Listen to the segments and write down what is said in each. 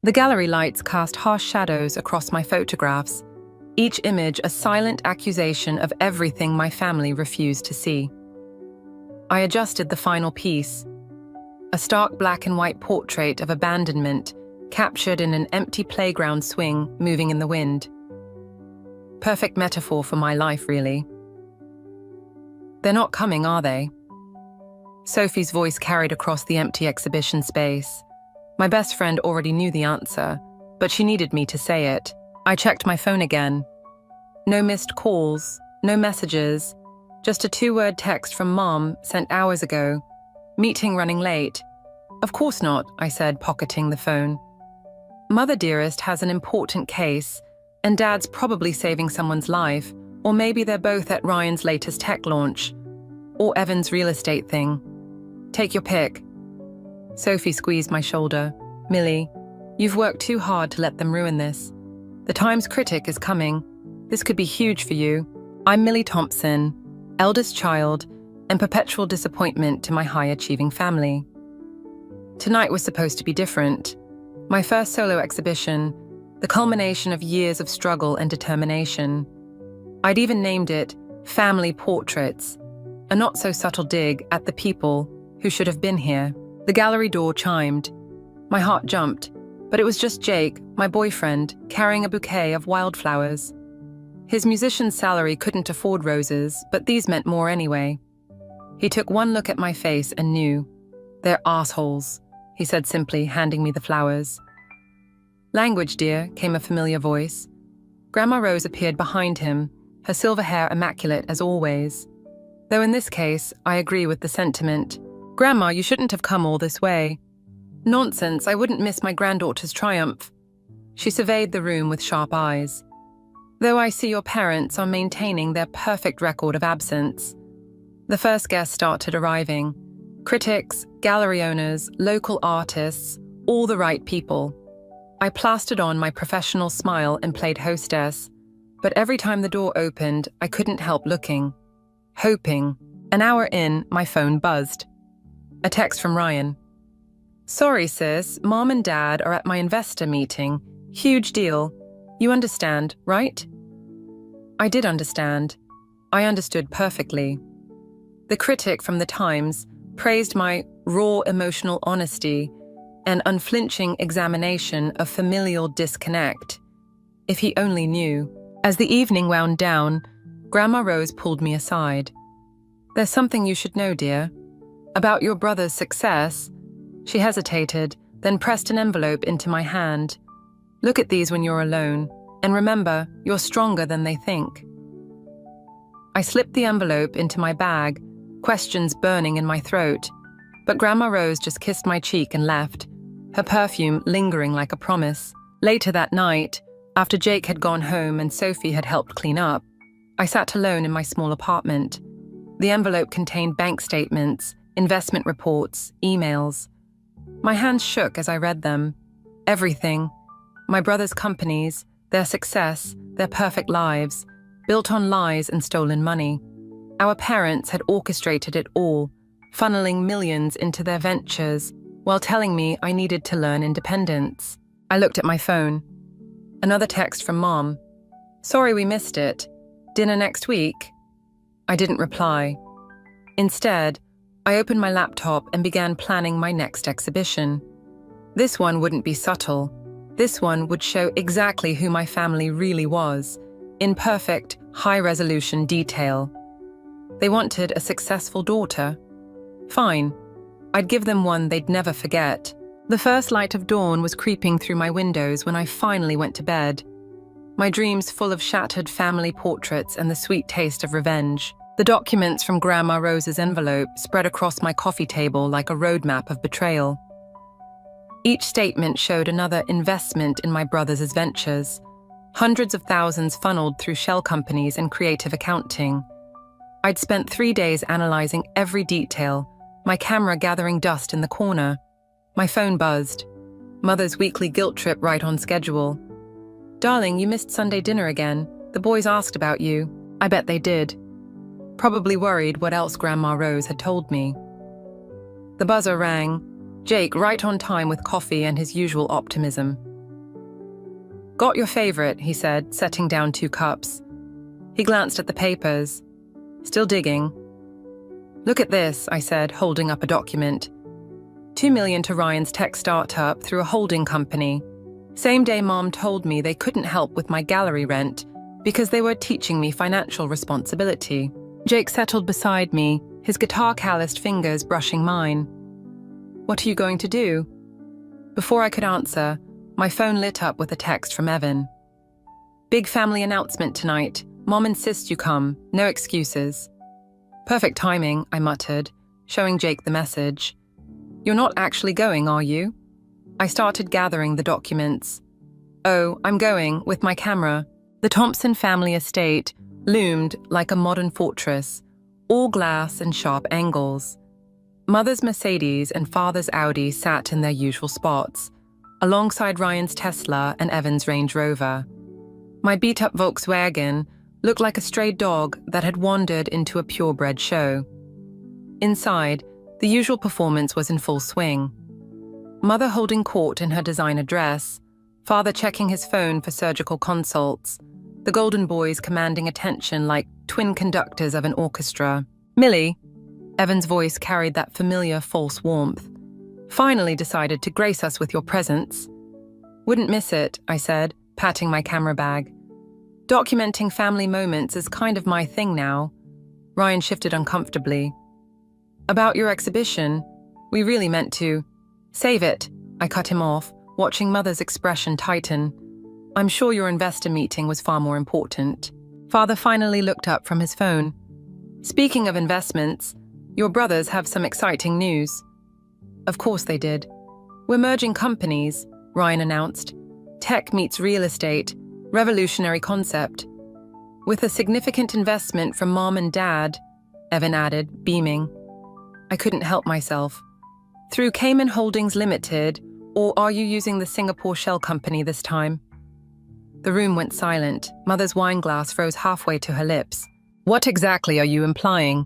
The gallery lights cast harsh shadows across my photographs, each image a silent accusation of everything my family refused to see. I adjusted the final piece, a stark black and white portrait of abandonment captured in an empty playground swing moving in the wind. Perfect metaphor for my life, really. They're not coming, are they? Sophie's voice carried across the empty exhibition space. My best friend already knew the answer, but she needed me to say it. I checked my phone again. No missed calls, no messages, just a 2-word text from Mom sent hours ago. Meeting running late. Of course not, I said, pocketing the phone. Mother dearest has an important case, and Dad's probably saving someone's life, or maybe they're both at Ryan's latest tech launch, or Evan's real estate thing. Take your pick. Sophie squeezed my shoulder. Millie, you've worked too hard to let them ruin this. The Times critic is coming. This could be huge for you. I'm Millie Thompson, eldest child, and perpetual disappointment to my high-achieving family. Tonight was supposed to be different. My first solo exhibition, the culmination of years of struggle and determination. I'd even named it Family Portraits, a not-so-subtle dig at the people who should have been here. The gallery door chimed. My heart jumped, but it was just Jake, my boyfriend, carrying a bouquet of wildflowers. His musician's salary couldn't afford roses, but these meant more anyway. He took one look at my face and knew. They're assholes, he said simply, handing me the flowers. Language, dear, came a familiar voice. Grandma Rose appeared behind him, her silver hair immaculate as always. Though in this case, I agree with the sentiment. Grandma, you shouldn't have come all this way. Nonsense, I wouldn't miss my granddaughter's triumph. She surveyed the room with sharp eyes. Though I see your parents are maintaining their perfect record of absence. The first guests started arriving. Critics, gallery owners, local artists, all the right people. I plastered on my professional smile and played hostess, but every time the door opened, I couldn't help looking. Hoping. An hour in, my phone buzzed. A text from Ryan. Sorry, sis, Mom and Dad are at my investor meeting. Huge deal. You understand, right? I did understand. I understood perfectly. The critic from the Times praised my raw emotional honesty and unflinching examination of familial disconnect. If he only knew. As the evening wound down, Grandma Rose pulled me aside. There's something you should know, dear. About your brother's success. She hesitated, then pressed an envelope into my hand. Look at these when you're alone, and remember, you're stronger than they think. I slipped the envelope into my bag, questions burning in my throat, but Grandma Rose just kissed my cheek and left, her perfume lingering like a promise. Later that night, after Jake had gone home and Sophie had helped clean up, I sat alone in my small apartment. The envelope contained bank statements, investment reports, emails. My hands shook as I read them. Everything. My brother's companies, their success, their perfect lives, built on lies and stolen money. Our parents had orchestrated it all, funneling millions into their ventures, while telling me I needed to learn independence. I looked at my phone. Another text from Mom. Sorry we missed it. Dinner next week? I didn't reply. Instead, I opened my laptop and began planning my next exhibition. This one wouldn't be subtle. This one would show exactly who my family really was, in perfect, high-resolution detail. They wanted a successful daughter. Fine. I'd give them one they'd never forget. The first light of dawn was creeping through my windows when I finally went to bed. My dreams full of shattered family portraits and the sweet taste of revenge. The documents from Grandma Rose's envelope spread across my coffee table like a roadmap of betrayal. Each statement showed another investment in my brother's ventures. Hundreds of thousands funneled through shell companies and creative accounting. I'd spent 3 days analyzing every detail, my camera gathering dust in the corner. My phone buzzed. Mother's weekly guilt trip right on schedule. Darling, you missed Sunday dinner again. The boys asked about you. I bet they did. Probably worried what else Grandma Rose had told me. The buzzer rang. Jake right on time with coffee and his usual optimism. Got your favorite, he said, setting down 2 cups. He glanced at the papers. Still digging. Look at this, I said, holding up a document. $2 million to Ryan's tech startup through a holding company. Same day Mom told me they couldn't help with my gallery rent because they were teaching me financial responsibility. Jake settled beside me, his guitar-calloused fingers brushing mine. What are you going to do? Before I could answer, my phone lit up with a text from Evan. Big family announcement tonight. Mom insists you come. No excuses. Perfect timing, I muttered, showing Jake the message. You're not actually going, are you? I started gathering the documents. Oh, I'm going, with my camera. The Thompson family estate loomed like a modern fortress, all glass and sharp angles. Mother's Mercedes and father's Audi sat in their usual spots, alongside Ryan's Tesla and Evan's Range Rover. My beat-up Volkswagen looked like a stray dog that had wandered into a purebred show. Inside, the usual performance was in full swing. Mother holding court in her designer dress, father checking his phone for surgical consults, the Golden Boys commanding attention like twin conductors of an orchestra. Millie, Evan's voice carried that familiar false warmth, finally decided to grace us with your presence. Wouldn't miss it, I said, patting my camera bag. Documenting family moments is kind of my thing now. Ryan shifted uncomfortably. About your exhibition, we really meant to. Save it, I cut him off, watching Mother's expression tighten. I'm sure your investor meeting was far more important. Father finally looked up from his phone. Speaking of investments, your brothers have some exciting news. Of course they did. We're merging companies, Ryan announced. Tech meets real estate, revolutionary concept. With a significant investment from Mom and Dad, Evan added, beaming. I couldn't help myself. Through Cayman Holdings Limited, or are you using the Singapore Shell Company this time? The room went silent. Mother's wine glass froze halfway to her lips. What exactly are you implying?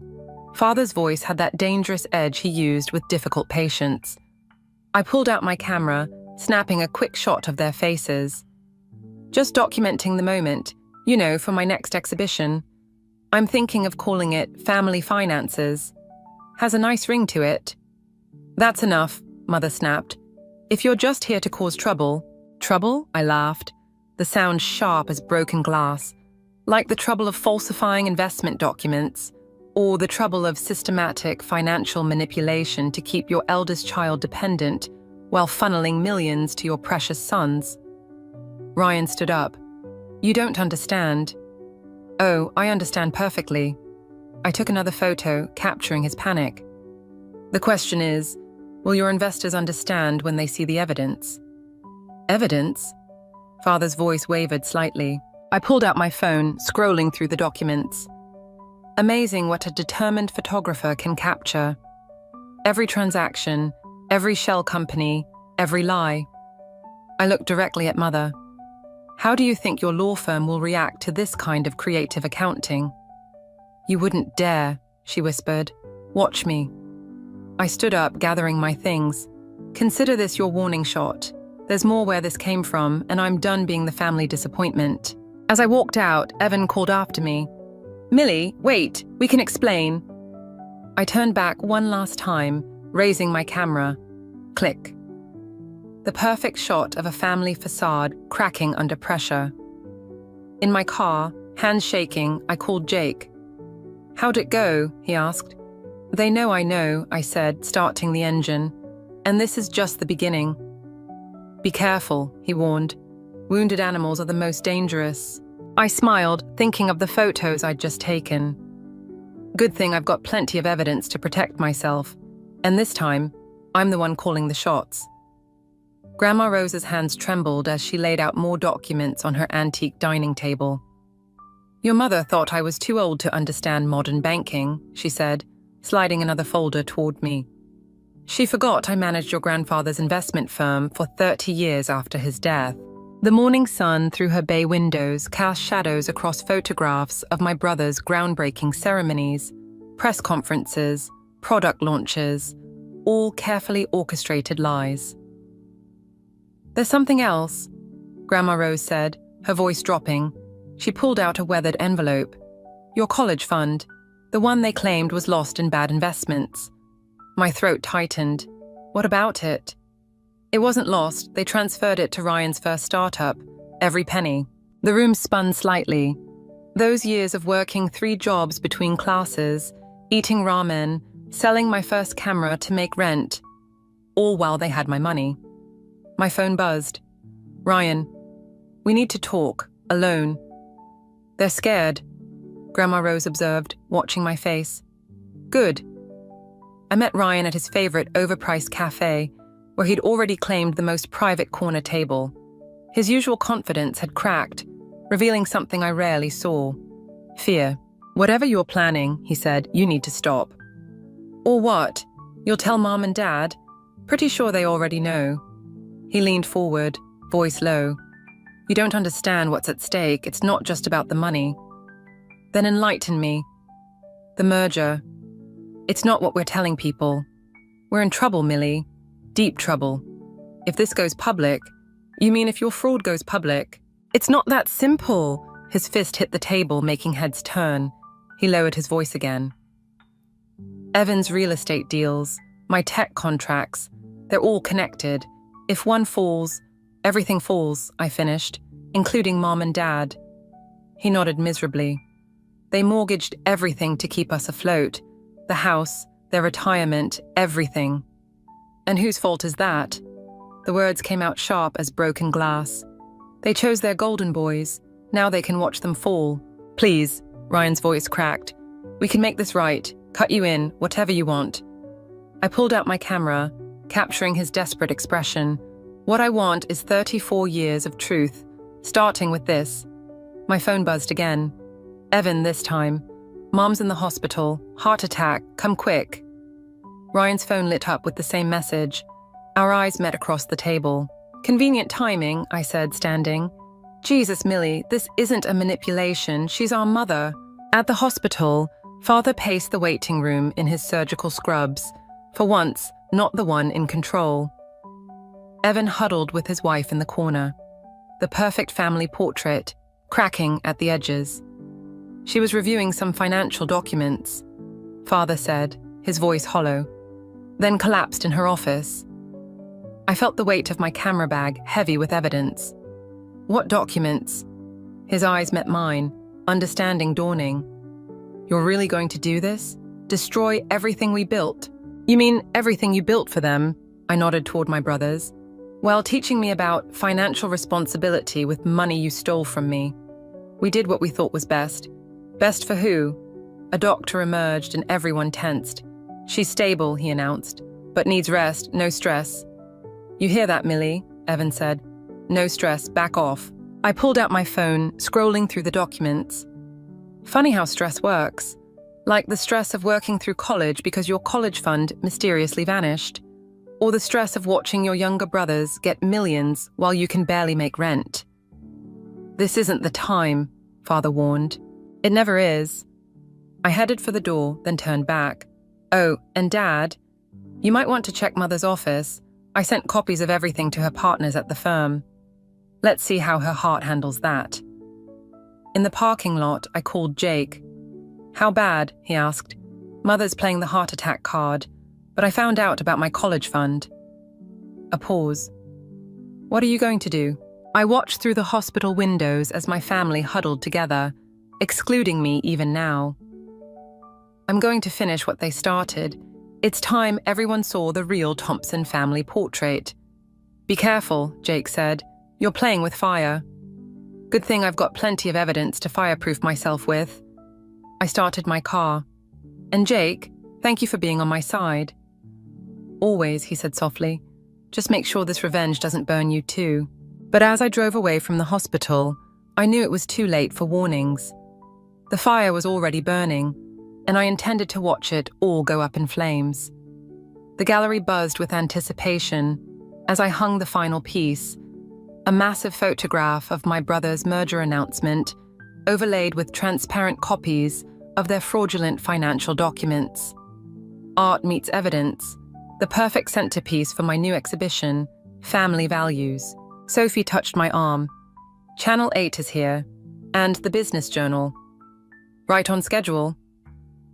Father's voice had that dangerous edge he used with difficult patience. I pulled out my camera, snapping a quick shot of their faces. Just documenting the moment, for my next exhibition. I'm thinking of calling it Family Finances. Has a nice ring to it. That's enough, Mother snapped. If you're just here to cause trouble. Trouble? I laughed, the sound sharp as broken glass. Like the trouble of falsifying investment documents, or the trouble of systematic financial manipulation to keep your eldest child dependent while funneling millions to your precious sons. Ryan stood up. You don't understand. Oh, I understand perfectly. I took another photo, capturing his panic. The question is, will your investors understand when they see the evidence? Evidence? Father's voice wavered slightly. I pulled out my phone, scrolling through the documents. Amazing what a determined photographer can capture. Every transaction, every shell company, every lie. I looked directly at Mother. How do you think your law firm will react to this kind of creative accounting? You wouldn't dare, she whispered. Watch me. I stood up, gathering my things. Consider this your warning shot. There's more where this came from, and I'm done being the family disappointment. As I walked out, Evan called after me. Millie, wait, we can explain. I turned back one last time, raising my camera. Click. The perfect shot of a family facade cracking under pressure. In my car, hands shaking, I called Jake. How'd it go? He asked. They know, I said, starting the engine. And this is just the beginning. Be careful, he warned. Wounded animals are the most dangerous. I smiled, thinking of the photos I'd just taken. Good thing I've got plenty of evidence to protect myself. And this time, I'm the one calling the shots. Grandma Rose's hands trembled as she laid out more documents on her antique dining table. Your mother thought I was too old to understand modern banking, she said, sliding another folder toward me. She forgot I managed your grandfather's investment firm for 30 years after his death. The morning sun through her bay windows cast shadows across photographs of my brother's groundbreaking ceremonies, press conferences, product launches, all carefully orchestrated lies. There's something else. Grandma Rose said, her voice dropping. She pulled out a weathered envelope. Your college fund. The one they claimed was lost in bad investments. My throat tightened. What about it? It wasn't lost. They transferred it to Ryan's first startup. Every penny. The room spun slightly. Those years of working 3 jobs between classes, eating ramen, selling my first camera to make rent, all while they had my money. My phone buzzed. Ryan, we need to talk, alone. They're scared, Grandma Rose observed, watching my face. Good. I met Ryan at his favorite overpriced cafe, where he'd already claimed the most private corner table. His usual confidence had cracked, revealing something I rarely saw. Fear. Whatever you're planning, he said, you need to stop. Or what? You'll tell Mom and Dad? Pretty sure they already know. He leaned forward, voice low. You don't understand what's at stake. It's not just about the money. Then enlighten me. The merger. It's not what we're telling people. We're in trouble, Millie. Deep trouble. If this goes public, you mean if your fraud goes public? It's not that simple. His fist hit the table, making heads turn. He lowered his voice again. Evan's real estate deals, my tech contracts, they're all connected. If one falls, everything falls, I finished, including Mom and Dad. He nodded miserably. They mortgaged everything to keep us afloat. The house, their retirement, everything. And whose fault is that? The words came out sharp as broken glass. They chose their golden boys. Now they can watch them fall. Please, Ryan's voice cracked. We can make this right. Cut you in, whatever you want. I pulled out my camera, capturing his desperate expression. What I want is 34 years of truth, starting with this. My phone buzzed again. Evan this time. Mom's in the hospital. Heart attack. Come quick. Ryan's phone lit up with the same message. Our eyes met across the table. Convenient timing, I said, standing. Jesus, Millie, this isn't a manipulation. She's our mother. At the hospital, Father paced the waiting room in his surgical scrubs. For once, not the one in control. Evan huddled with his wife in the corner. The perfect family portrait, cracking at the edges. She was reviewing some financial documents, Father said, his voice hollow, then collapsed in her office. I felt the weight of my camera bag heavy with evidence. What documents? His eyes met mine, understanding dawning. You're really going to do this? Destroy everything we built? You mean everything you built for them? I nodded toward my brothers. Well, teaching me about financial responsibility with money you stole from me. We did what we thought was best. Best for who? A doctor emerged and everyone tensed. She's stable, he announced, but needs rest, no stress. You hear that, Millie? Evan said. No stress, back off. I pulled out my phone, scrolling through the documents. Funny how stress works. Like the stress of working through college because your college fund mysteriously vanished. Or the stress of watching your younger brothers get millions while you can barely make rent. This isn't the time, Father warned. It never is. I headed for the door, then turned back. Oh, and Dad, you might want to check Mother's office. I sent copies of everything to her partners at the firm. Let's see how her heart handles that. In the parking lot, I called Jake. How bad? He asked. Mother's playing the heart attack card, but I found out about my college fund. A pause. What are you going to do? I watched through the hospital windows as my family huddled together, excluding me even now. I'm going to finish what they started. It's time everyone saw the real Thompson family portrait. Be careful, Jake said. You're playing with fire. Good thing I've got plenty of evidence to fireproof myself with. I started my car. And Jake, thank you for being on my side. Always, he said softly. Just make sure this revenge doesn't burn you too. But as I drove away from the hospital, I knew it was too late for warnings. The fire was already burning, and I intended to watch it all go up in flames. The gallery buzzed with anticipation as I hung the final piece, a massive photograph of my brother's merger announcement, overlaid with transparent copies of their fraudulent financial documents. Art meets evidence, the perfect centerpiece for my new exhibition, Family Values. Sophie touched my arm. Channel 8 is here, and the business journal. Right on schedule.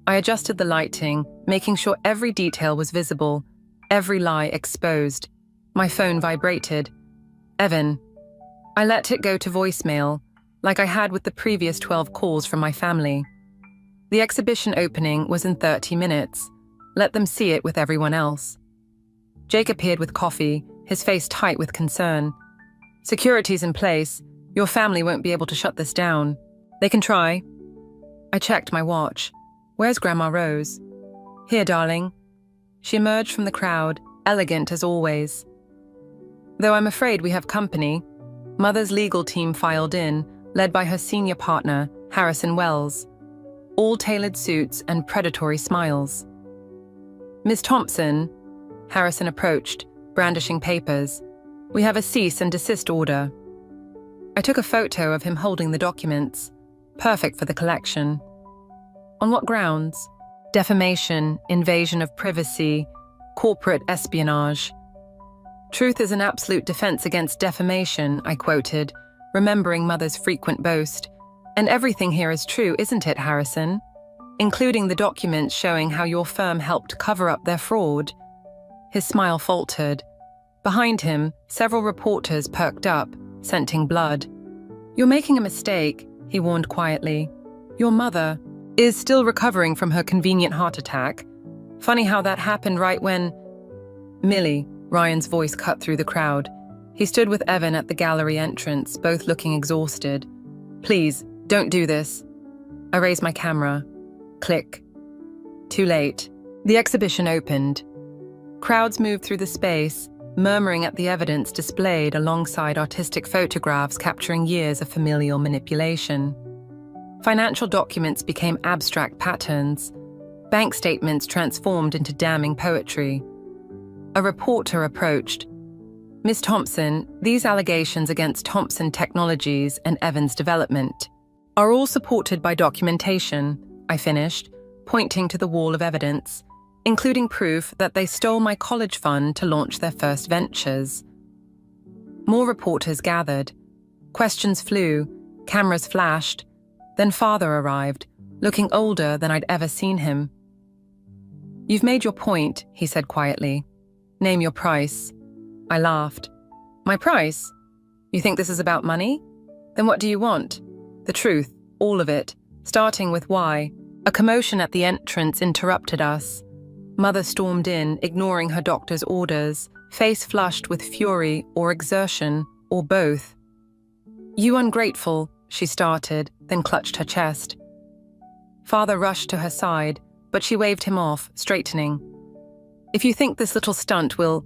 I adjusted the lighting, making sure every detail was visible, every lie exposed. My phone vibrated. Evan. I let it go to voicemail, like I had with the previous 12 calls from my family. The exhibition opening was in 30 minutes. Let them see it with everyone else. Jake appeared with coffee, his face tight with concern. Security's in place. Your family won't be able to shut this down. They can try. I checked my watch. Where's Grandma Rose? Here, darling. She emerged from the crowd, elegant as always. Though I'm afraid we have company. Mother's legal team filed in, led by her senior partner, Harrison Wells. All tailored suits and predatory smiles. Miss Thompson, Harrison approached, brandishing papers. We have a cease and desist order. I took a photo of him holding the documents. Perfect for the collection. On what grounds? Defamation, invasion of privacy, corporate espionage. Truth is an absolute defense against defamation, I quoted, remembering Mother's frequent boast. And everything here is true, isn't it, Harrison? Including the documents showing how your firm helped cover up their fraud. His smile faltered. Behind him, several reporters perked up, scenting blood. You're making a mistake, he warned quietly. Your mother is still recovering from her convenient heart attack. Funny how that happened right when... Millie, Ryan's voice cut through the crowd. He stood with Evan at the gallery entrance, both looking exhausted. Please, don't do this. I raised my camera. Click. Too late. The exhibition opened. Crowds moved through the space, murmuring at the evidence displayed alongside artistic photographs capturing years of familial manipulation. Financial documents became abstract patterns. Bank statements transformed into damning poetry. A reporter approached. Miss Thompson, these allegations against Thompson Technologies and Evans Development are all supported by documentation, I finished, pointing to the wall of evidence, including proof that they stole my college fund to launch their first ventures. More reporters gathered. Questions flew, cameras flashed. Then Father arrived, looking older than I'd ever seen him. You've made your point, he said quietly. Name your price. I laughed. My price? You think this is about money? Then what do you want? The truth, all of it, starting with why. A commotion at the entrance interrupted us. Mother stormed in, ignoring her doctor's orders, face flushed with fury or exertion, or both. You ungrateful, she started, then clutched her chest. Father rushed to her side, but she waved him off, straightening. If you think this little stunt will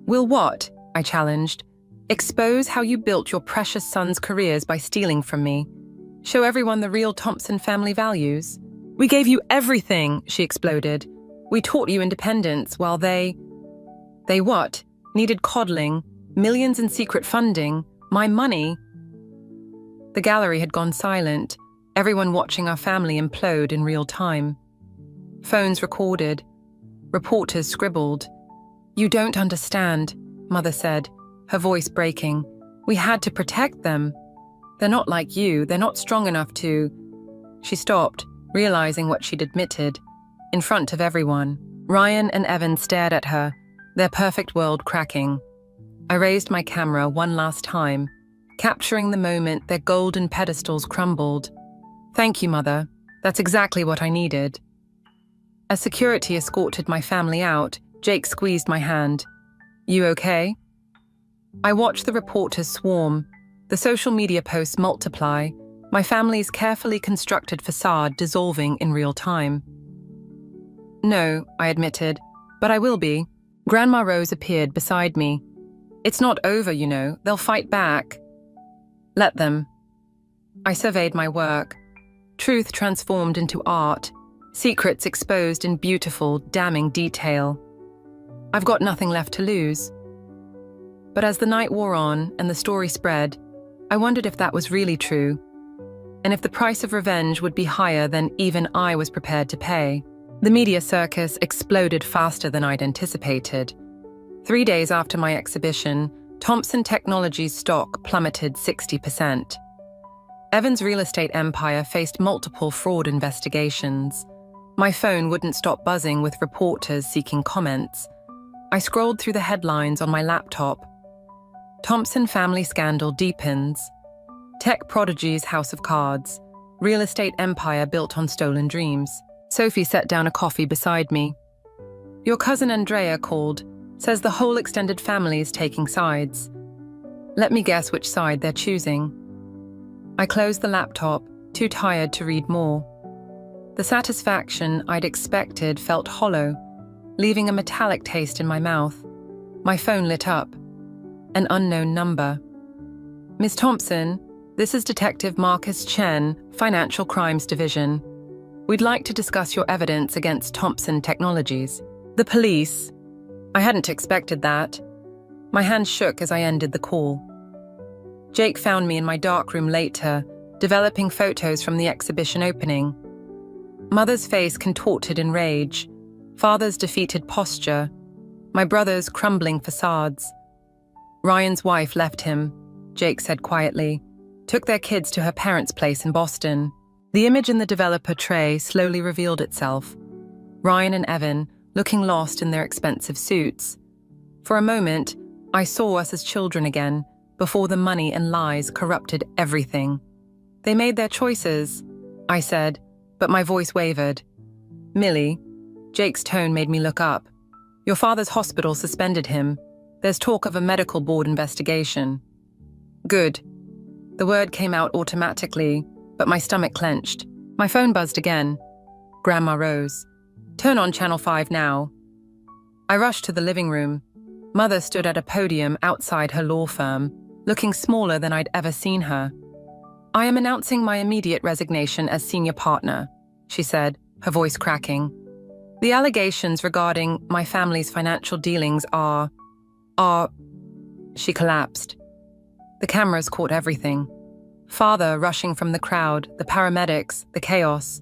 what? I challenged. Expose how you built your precious sons' careers by stealing from me. Show everyone the real Thompson family values. We gave you everything, she exploded. We taught you independence while they what? Needed coddling, millions in secret funding, my money. The gallery had gone silent, everyone watching our family implode in real time. Phones recorded. Reporters scribbled. You don't understand, Mother said, her voice breaking. We had to protect them. They're not like you, they're not strong enough to... She stopped, realizing what she'd admitted. In front of everyone, Ryan and Evan stared at her, their perfect world cracking. I raised my camera one last time, capturing the moment their golden pedestals crumbled. Thank you, Mother. That's exactly what I needed. As security escorted my family out, Jake squeezed my hand. You okay? I watched the reporters swarm, the social media posts multiply, my family's carefully constructed facade dissolving in real time. No, I admitted, but I will be. Grandma Rose appeared beside me. It's not over, you know. They'll fight back. Let them. I surveyed my work. Truth transformed into art, secrets exposed in beautiful, damning detail. I've got nothing left to lose. But as the night wore on and the story spread, I wondered if that was really true, and if the price of revenge would be higher than even I was prepared to pay. The media circus exploded faster than I'd anticipated. 3 days after my exhibition, Thompson Technologies stock plummeted 60%. Evan's real estate empire faced multiple fraud investigations. My phone wouldn't stop buzzing with reporters seeking comments. I scrolled through the headlines on my laptop. Thompson family scandal deepens. Tech prodigy's house of cards. Real estate empire built on stolen dreams. Sophie set down a coffee beside me. Your cousin Andrea called. Says the whole extended family is taking sides. Let me guess which side they're choosing. I closed the laptop, too tired to read more. The satisfaction I'd expected felt hollow, leaving a metallic taste in my mouth. My phone lit up. An unknown number. Miss Thompson, this is Detective Marcus Chen, Financial Crimes Division. We'd like to discuss your evidence against Thompson Technologies. The police. I hadn't expected that. My hand shook as I ended the call. Jake found me in my darkroom later, developing photos from the exhibition opening. Mother's face contorted in rage, father's defeated posture, my brother's crumbling facades. Ryan's wife left him, Jake said quietly, took their kids to her parents' place in Boston. The image in the developer tray slowly revealed itself. Ryan and Evan, looking lost in their expensive suits. For a moment, I saw us as children again, before the money and lies corrupted everything. They made their choices, I said, but my voice wavered. Millie, Jake's tone made me look up. Your father's hospital suspended him. There's talk of a medical board investigation. Good. The word came out automatically, but my stomach clenched. My phone buzzed again. Grandma rose. Turn on Channel 5 now. I rushed to the living room. Mother stood at a podium outside her law firm, looking smaller than I'd ever seen her. I am announcing my immediate resignation as senior partner, she said, her voice cracking. The allegations regarding my family's financial dealings are... She collapsed. The cameras caught everything. Father rushing from the crowd, the paramedics, the chaos.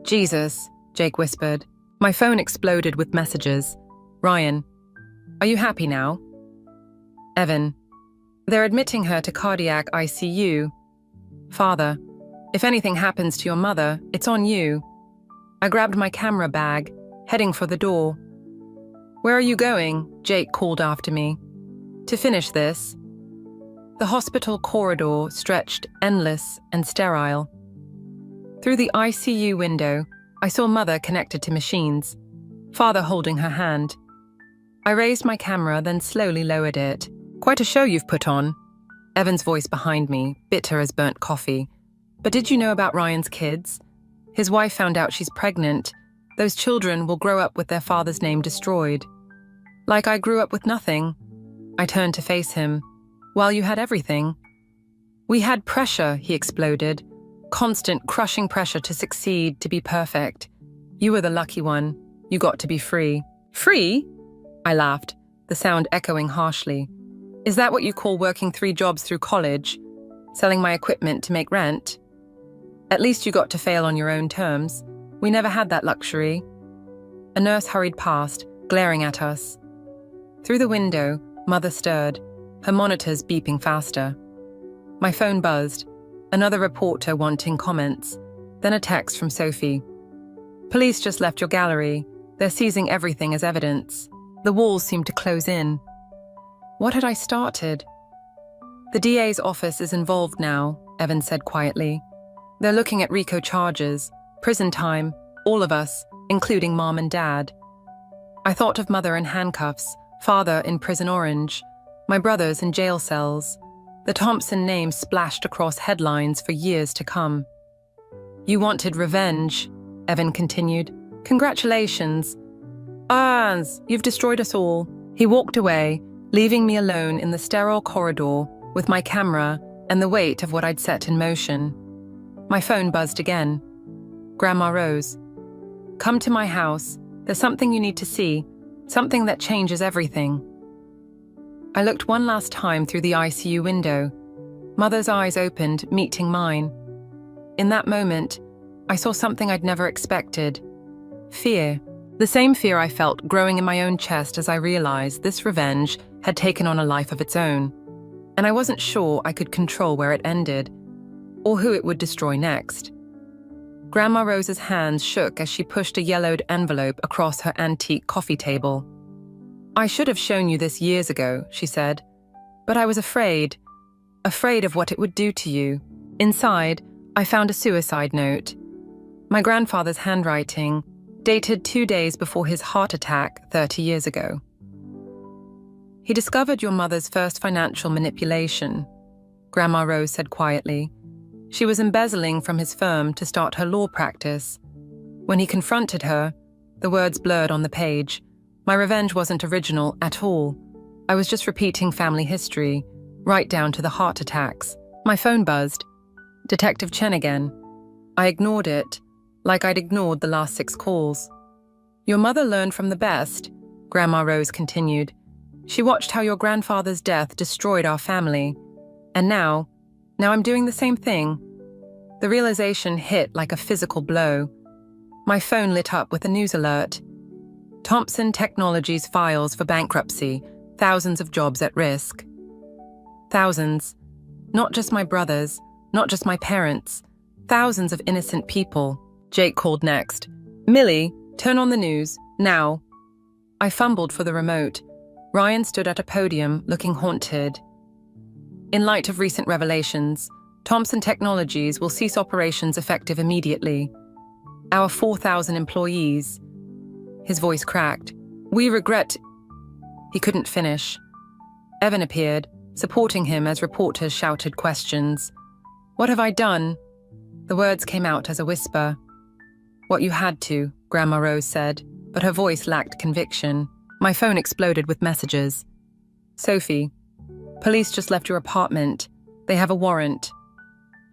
Jesus, Jake whispered. My phone exploded with messages. Ryan, are you happy now? Evan, they're admitting her to cardiac ICU. Father, if anything happens to your mother, it's on you. I grabbed my camera bag, heading for the door. Where are you going? Jake called after me. To finish this. The hospital corridor stretched endless and sterile. Through the ICU window, I saw Mother connected to machines, Father holding her hand. I raised my camera, then slowly lowered it. Quite a show you've put on. Evan's voice behind me, bitter as burnt coffee. But did you know about Ryan's kids? His wife found out she's pregnant. Those children will grow up with their father's name destroyed. Like I grew up with nothing. I turned to face him. While you had everything. We had pressure, he exploded. Constant, crushing pressure to succeed, to be perfect. You were the lucky one. You got to be free. Free? I laughed, the sound echoing harshly. Is that what you call working 3 jobs through college? Selling my equipment to make rent? At least you got to fail on your own terms. We never had that luxury. A nurse hurried past, glaring at us. Through the window, Mother stirred, her monitors beeping faster. My phone buzzed, another reporter wanting comments, then a text from Sophie. Police just left your gallery. They're seizing everything as evidence. The walls seemed to close in. What had I started? The DA's office is involved now, Evan said quietly. They're looking at RICO charges, prison time, all of us, including Mom and Dad. I thought of Mother in handcuffs, Father in prison orange, my brothers in jail cells. The Thompson name splashed across headlines for years to come. You wanted revenge, Evan continued. Congratulations. Arns, you've destroyed us all. He walked away, leaving me alone in the sterile corridor with my camera and the weight of what I'd set in motion. My phone buzzed again. Grandma rose. Come to my house. There's something you need to see, something that changes everything. I looked one last time through the ICU window. Mother's eyes opened, meeting mine. In that moment, I saw something I'd never expected. Fear. The same fear I felt growing in my own chest as I realized this revenge had taken on a life of its own. And I wasn't sure I could control where it ended. or who it would destroy next. Grandma Rose's hands shook as she pushed a yellowed envelope across her antique coffee table. "I should have shown you this years ago," she said, "but I was afraid of what it would do to you." Inside, I found a suicide note. My grandfather's handwriting, dated 2 days before his heart attack 30 years ago. "He discovered your mother's first financial manipulation," Grandma Rose said quietly. "She was embezzling from his firm to start her law practice. When he confronted her, the words blurred on the page. My revenge wasn't original at all. I was just repeating family history, right down to the heart attacks." My phone buzzed. Detective Chen again. I ignored it, like I'd ignored the last 6 calls. "Your mother learned from the best," Grandma Rose continued. "She watched how your grandfather's death destroyed our family. And now I'm doing the same thing." The realization hit like a physical blow. My phone lit up with a news alert. Thompson Technologies files for bankruptcy, thousands of jobs at risk. Thousands. Not just my brothers, not just my parents. Thousands of innocent people. Jake called next. "Millie, turn on the news, now." I fumbled for the remote. Ryan stood at a podium, looking haunted. "In light of recent revelations, Thompson Technologies will cease operations effective immediately. Our 4,000 employees..." His voice cracked. "We regret..." He couldn't finish. Evan appeared, supporting him as reporters shouted questions. "What have I done?" The words came out as a whisper. "What you had to," Grandma Rose said, but her voice lacked conviction. My phone exploded with messages. "Sophie, police just left your apartment. They have a warrant."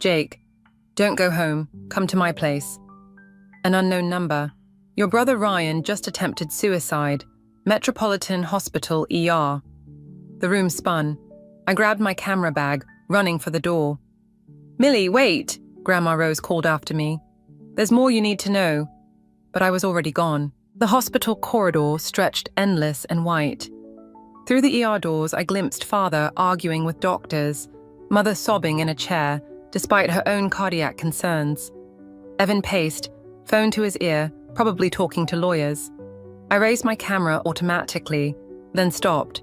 "Jake, don't go home. Come to my place." An unknown number. "Your brother Ryan just attempted suicide. Metropolitan Hospital ER." The room spun. I grabbed my camera bag, running for the door. "Millie, wait!" Grandma Rose called after me. "There's more you need to know." But I was already gone. The hospital corridor stretched endless and white. Through the ER doors, I glimpsed father arguing with doctors, mother sobbing in a chair, despite her own cardiac concerns. Evan paced, phone to his ear, probably talking to lawyers. I raised my camera automatically, then stopped.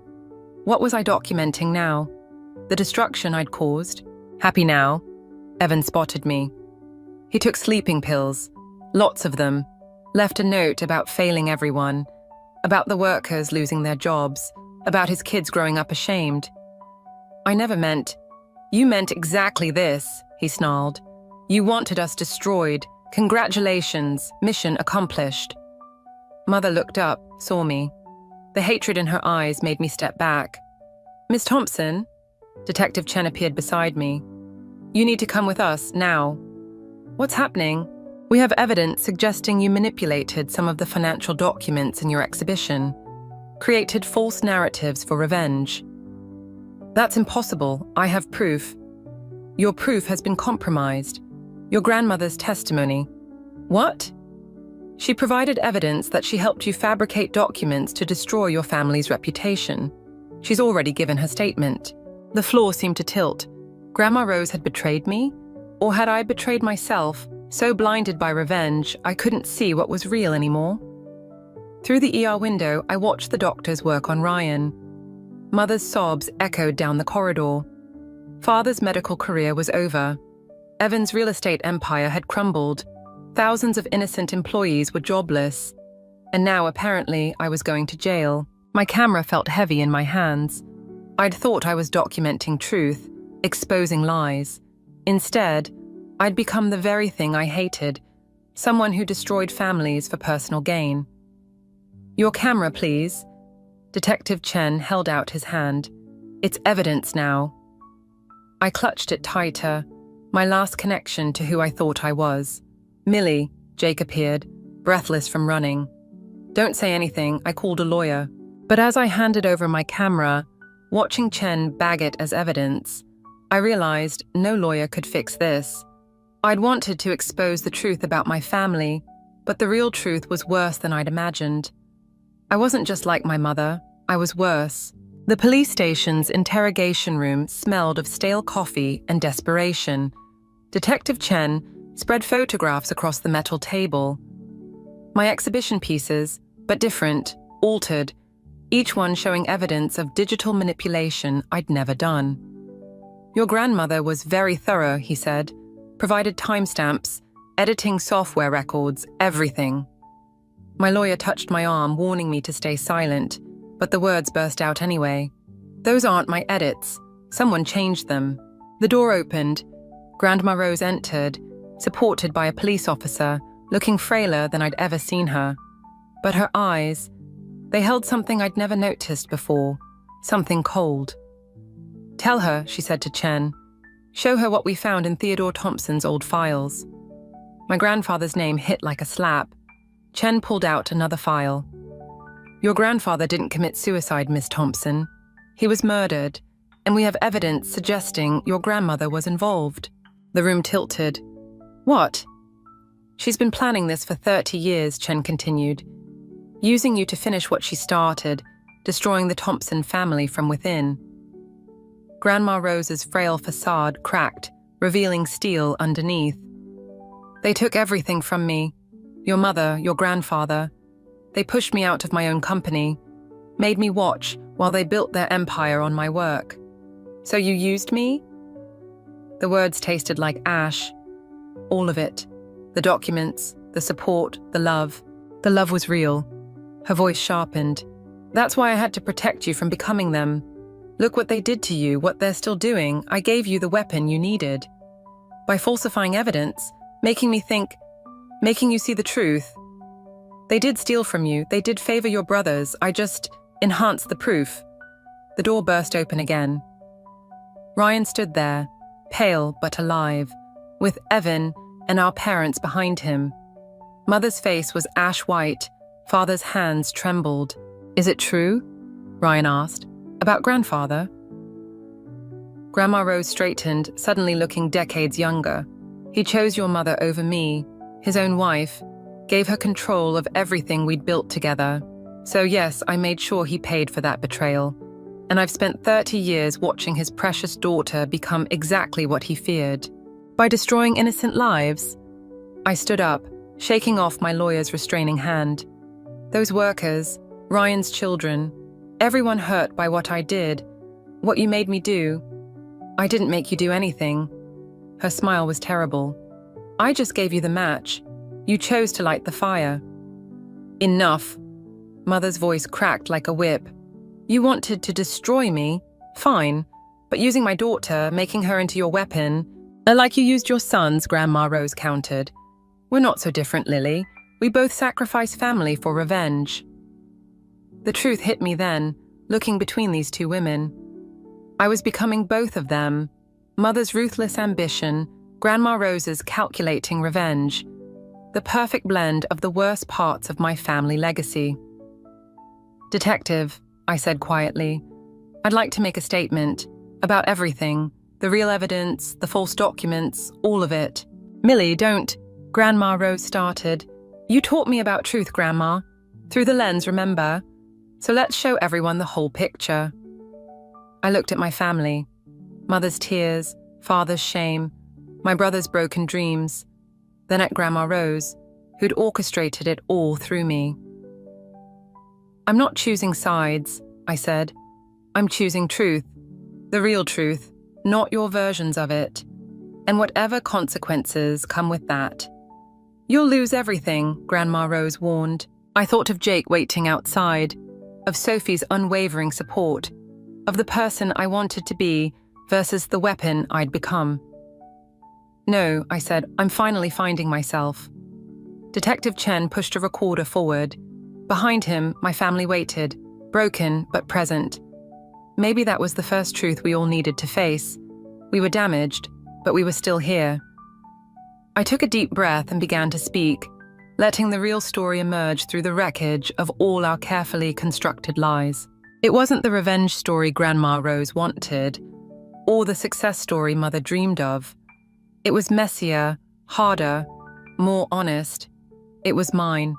What was I documenting now? The destruction I'd caused? "Happy now?" Evan spotted me. He took sleeping pills, lots of them, left a note about failing everyone, about the workers losing their jobs, about his kids growing up ashamed. "I never meant..." "You meant exactly this," he snarled. "You wanted us destroyed. Congratulations, mission accomplished." Mother looked up, saw me. The hatred in her eyes made me step back. "Miss Thompson?" Detective Chen appeared beside me. "You need to come with us, now." "What's happening?" "We have evidence suggesting you manipulated some of the financial documents in your exhibition, created false narratives for revenge." "That's impossible. I have proof." "Your proof has been compromised. Your grandmother's testimony." "What?" "She provided evidence that she helped you fabricate documents to destroy your family's reputation. She's already given her statement." The floor seemed to tilt. Grandma Rose had betrayed me? Or had I betrayed myself, so blinded by revenge I couldn't see what was real anymore? Through the ER window, I watched the doctors work on Ryan. Mother's sobs echoed down the corridor. Father's medical career was over. Evan's real estate empire had crumbled. Thousands of innocent employees were jobless. And now, apparently, I was going to jail. My camera felt heavy in my hands. I'd thought I was documenting truth, exposing lies. Instead, I'd become the very thing I hated, someone who destroyed families for personal gain. "Your camera, please." Detective Chen held out his hand. "It's evidence now." I clutched it tighter, my last connection to who I thought I was. "Millie," Jake appeared, breathless from running. "Don't say anything, I called a lawyer." But as I handed over my camera, watching Chen bag it as evidence, I realized no lawyer could fix this. I'd wanted to expose the truth about my family, but the real truth was worse than I'd imagined. I wasn't just like my mother, I was worse. The police station's interrogation room smelled of stale coffee and desperation. Detective Chen spread photographs across the metal table. My exhibition pieces, but different, altered, each one showing evidence of digital manipulation I'd never done. Your grandmother was very thorough, he said, provided timestamps, editing software records, everything. My lawyer touched my arm, warning me to stay silent, but the words burst out anyway. Those aren't my edits. Someone changed them. The door opened. Grandma Rose entered, supported by a police officer, looking frailer than I'd ever seen her. But her eyes, they held something I'd never noticed before, something cold. Tell her, she said to Chen. Show her what we found in Theodore Thompson's old files. My grandfather's name hit like a slap. Chen pulled out another file. Your grandfather didn't commit suicide, Miss Thompson. He was murdered, and we have evidence suggesting your grandmother was involved. The room tilted. What? She's been planning this for 30 years, Chen continued. Using you to finish what she started, destroying the Thompson family from within. Grandma Rose's frail facade cracked, revealing steel underneath. They took everything from me. Your mother, your grandfather. They pushed me out of my own company, made me watch while they built their empire on my work. So you used me? The words tasted like ash. All of it. The documents, the support, the love. The love was real. Her voice sharpened. That's why I had to protect you from becoming them. Look what they did to you, what they're still doing. I gave you the weapon you needed. By falsifying evidence, making me think, making you see the truth. They did steal from you. They did favor your brothers. I just enhanced the proof. The door burst open again. Ryan stood there, pale but alive, with Evan and our parents behind him. Mother's face was ash white. Father's hands trembled. Is it true? Ryan asked. About grandfather? Grandma Rose straightened, suddenly looking decades younger. He chose your mother over me, his own wife, gave her control of everything we'd built together. So yes, I made sure he paid for that betrayal. And I've spent 30 years watching his precious daughter become exactly what he feared. By destroying innocent lives? I stood up, shaking off my lawyer's restraining hand. Those workers, Ryan's children, everyone hurt by what I did, what you made me do. I didn't make you do anything. Her smile was terrible. I just gave you the match. You chose to light the fire. Enough. Mother's voice cracked like a whip. You wanted to destroy me? Fine. But using my daughter, making her into your weapon, like you used your sons, Grandma Rose countered. We're not so different, Lily. We both sacrifice family for revenge. The truth hit me then, looking between these two women. I was becoming both of them. Mother's ruthless ambition, Grandma Rose's calculating revenge. The perfect blend of the worst parts of my family legacy. Detective, I said quietly, I'd like to make a statement about everything, the real evidence, the false documents, all of it. Millie, don't, Grandma Rose started. You taught me about truth, Grandma. Through the lens, remember? So let's show everyone the whole picture. I looked at my family. Mother's tears, father's shame, my brother's broken dreams. Then at Grandma Rose, who'd orchestrated it all through me. I'm not choosing sides, I said. I'm choosing truth. The real truth, not your versions of it. And whatever consequences come with that. You'll lose everything, Grandma Rose warned. I thought of Jake waiting outside, of Sophie's unwavering support, of the person I wanted to be versus the weapon I'd become. No, I said, I'm finally finding myself. Detective Chen pushed a recorder forward. Behind him, my family waited, broken but present. Maybe that was the first truth we all needed to face. We were damaged, but we were still here. I took a deep breath and began to speak, letting the real story emerge through the wreckage of all our carefully constructed lies. It wasn't the revenge story Grandma Rose wanted, or the success story Mother dreamed of. It was messier, harder, more honest. It was mine.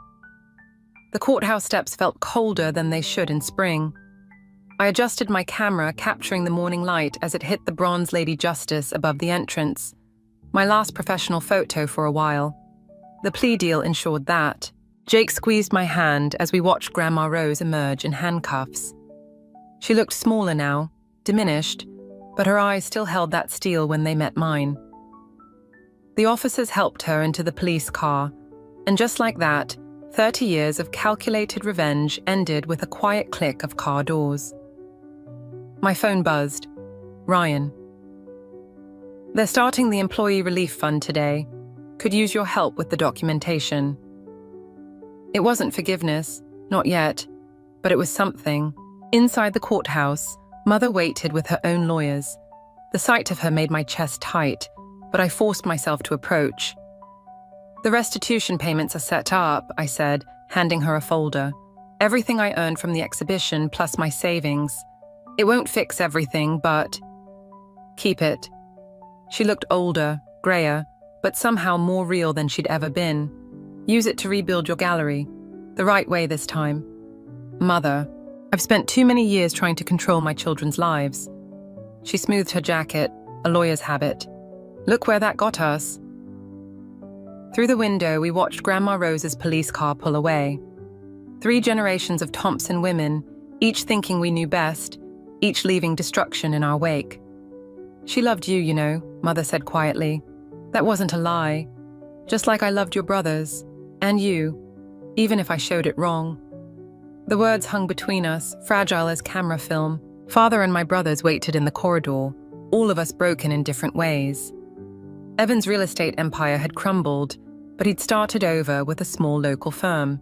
The courthouse steps felt colder than they should in spring. I adjusted my camera, capturing the morning light as it hit the bronze Lady Justice above the entrance. My last professional photo for a while. The plea deal ensured that. Jake squeezed my hand as we watched Grandma Rose emerge in handcuffs. She looked smaller now, diminished, but her eyes still held that steel when they met mine. The officers helped her into the police car, and just like that, 30 years of calculated revenge ended with a quiet click of car doors. My phone buzzed. Ryan. They're starting the Employee Relief Fund today. Could use your help with the documentation. It wasn't forgiveness, not yet, but it was something. Inside the courthouse, Mother waited with her own lawyers. The sight of her made my chest tight, but I forced myself to approach. The restitution payments are set up, I said, handing her a folder. Everything I earned from the exhibition plus my savings. It won't fix everything, but... Keep it. She looked older, grayer, but somehow more real than she'd ever been. Use it to rebuild your gallery. The right way this time. Mother, I've spent too many years trying to control my children's lives. She smoothed her jacket, a lawyer's habit. Look where that got us. Through the window, we watched Grandma Rose's police car pull away. 3 generations of Thompson women, each thinking we knew best, each leaving destruction in our wake. She loved you, you know, Mother said quietly. That wasn't a lie. Just like I loved your brothers, and you, even if I showed it wrong. The words hung between us, fragile as camera film. Father and my brothers waited in the corridor, all of us broken in different ways. Evan's real estate empire had crumbled, but he'd started over with a small local firm.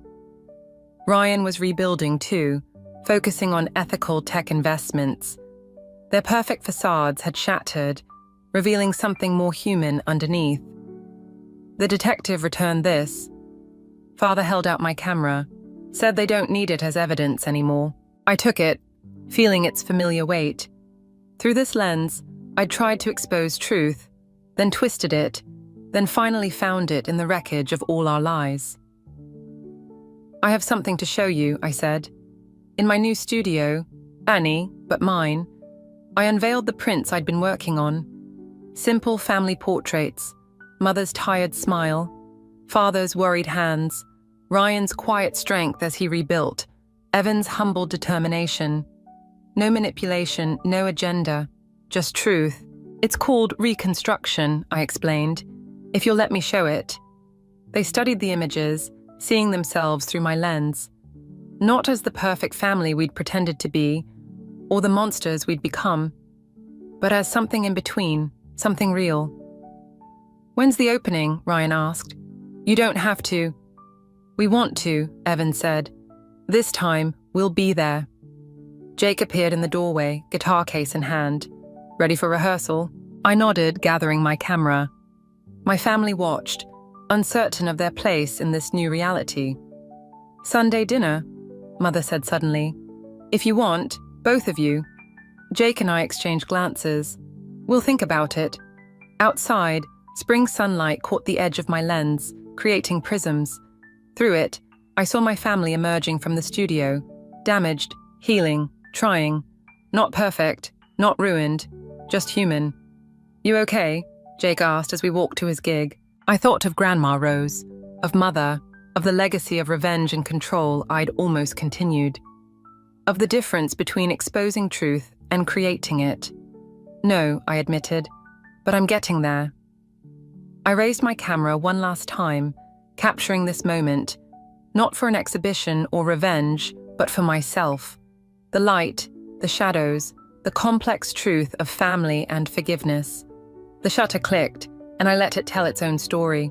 Ryan was rebuilding too, focusing on ethical tech investments. Their perfect facades had shattered, revealing something more human underneath. The detective returned this. Father held out my camera, said they don't need it as evidence anymore. I took it, feeling its familiar weight. Through this lens, I tried to expose truth, then twisted it, then finally found it in the wreckage of all our lies. I have something to show you, I said. In my new studio, Annie, but mine, I unveiled the prints I'd been working on. Simple family portraits, Mother's tired smile, Father's worried hands, Ryan's quiet strength as he rebuilt, Evan's humble determination. No manipulation, no agenda, just truth. It's called reconstruction, I explained, if you'll let me show it. They studied the images, seeing themselves through my lens. Not as the perfect family we'd pretended to be, or the monsters we'd become, but as something in between, something real. When's the opening? Ryan asked. You don't have to. We want to, Evan said. This time, we'll be there. Jake appeared in the doorway, guitar case in hand. Ready for rehearsal? I nodded, gathering my camera. My family watched, uncertain of their place in this new reality. Sunday dinner, Mother said suddenly. If you want, both of you. Jake and I exchanged glances. We'll think about it. Outside, spring sunlight caught the edge of my lens, creating prisms. Through it, I saw my family emerging from the studio, damaged, healing, trying. Not perfect, not ruined, just human. You okay? Jake asked as we walked to his gig. I thought of Grandma Rose, of Mother, of the legacy of revenge and control I'd almost continued. Of the difference between exposing truth and creating it. No, I admitted, but I'm getting there. I raised my camera one last time, capturing this moment, not for an exhibition or revenge, but for myself. The light, the shadows, the complex truth of family and forgiveness. The shutter clicked, and I let it tell its own story.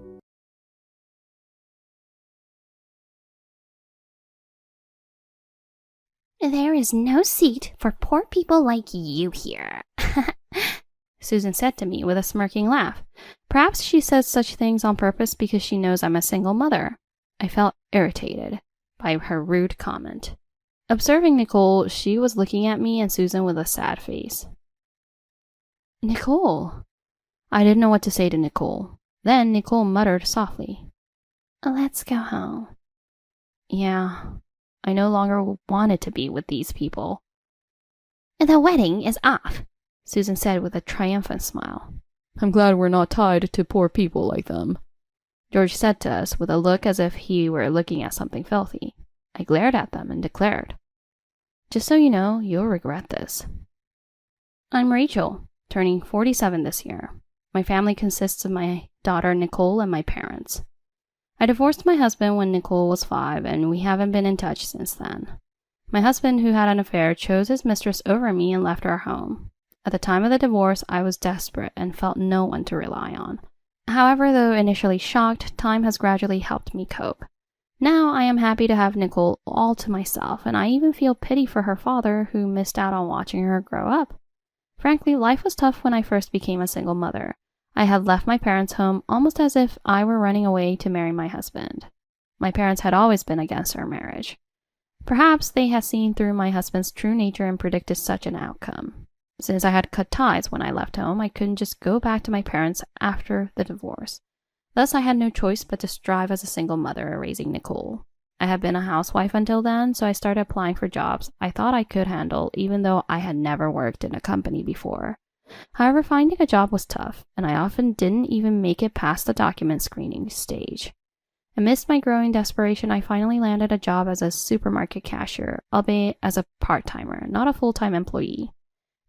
There is no seat for poor people like you here, Susan said to me with a smirking laugh. Perhaps she says such things on purpose because she knows I'm a single mother. I felt irritated by her rude comment. Observing Nicole, she was looking at me and Susan with a sad face. Nicole. I didn't know what to say to Nicole. Then Nicole muttered softly. Let's go home. Yeah, I no longer wanted to be with these people. The wedding is off, Susan said with a triumphant smile. I'm glad we're not tied to poor people like them, George said to us with a look as if he were looking at something filthy. I glared at them and declared, "Just so you know, you'll regret this." I'm Rachel, turning 47 this year. My family consists of my daughter Nicole and my parents. I divorced my husband when Nicole was 5, and we haven't been in touch since then. My husband, who had an affair, chose his mistress over me and left our home. At the time of the divorce, I was desperate and felt no one to rely on. However, though initially shocked, time has gradually helped me cope. Now I am happy to have Nicole all to myself, and I even feel pity for her father, who missed out on watching her grow up. Frankly, life was tough when I first became a single mother. I had left my parents' home almost as if I were running away to marry my husband. My parents had always been against our marriage. Perhaps they had seen through my husband's true nature and predicted such an outcome. Since I had cut ties when I left home, I couldn't just go back to my parents after the divorce. Thus, I had no choice but to strive as a single mother raising Nicole. I had been a housewife until then, so I started applying for jobs I thought I could handle, even though I had never worked in a company before. However, finding a job was tough, and I often didn't even make it past the document screening stage. Amidst my growing desperation, I finally landed a job as a supermarket cashier, albeit as a part-timer, not a full-time employee.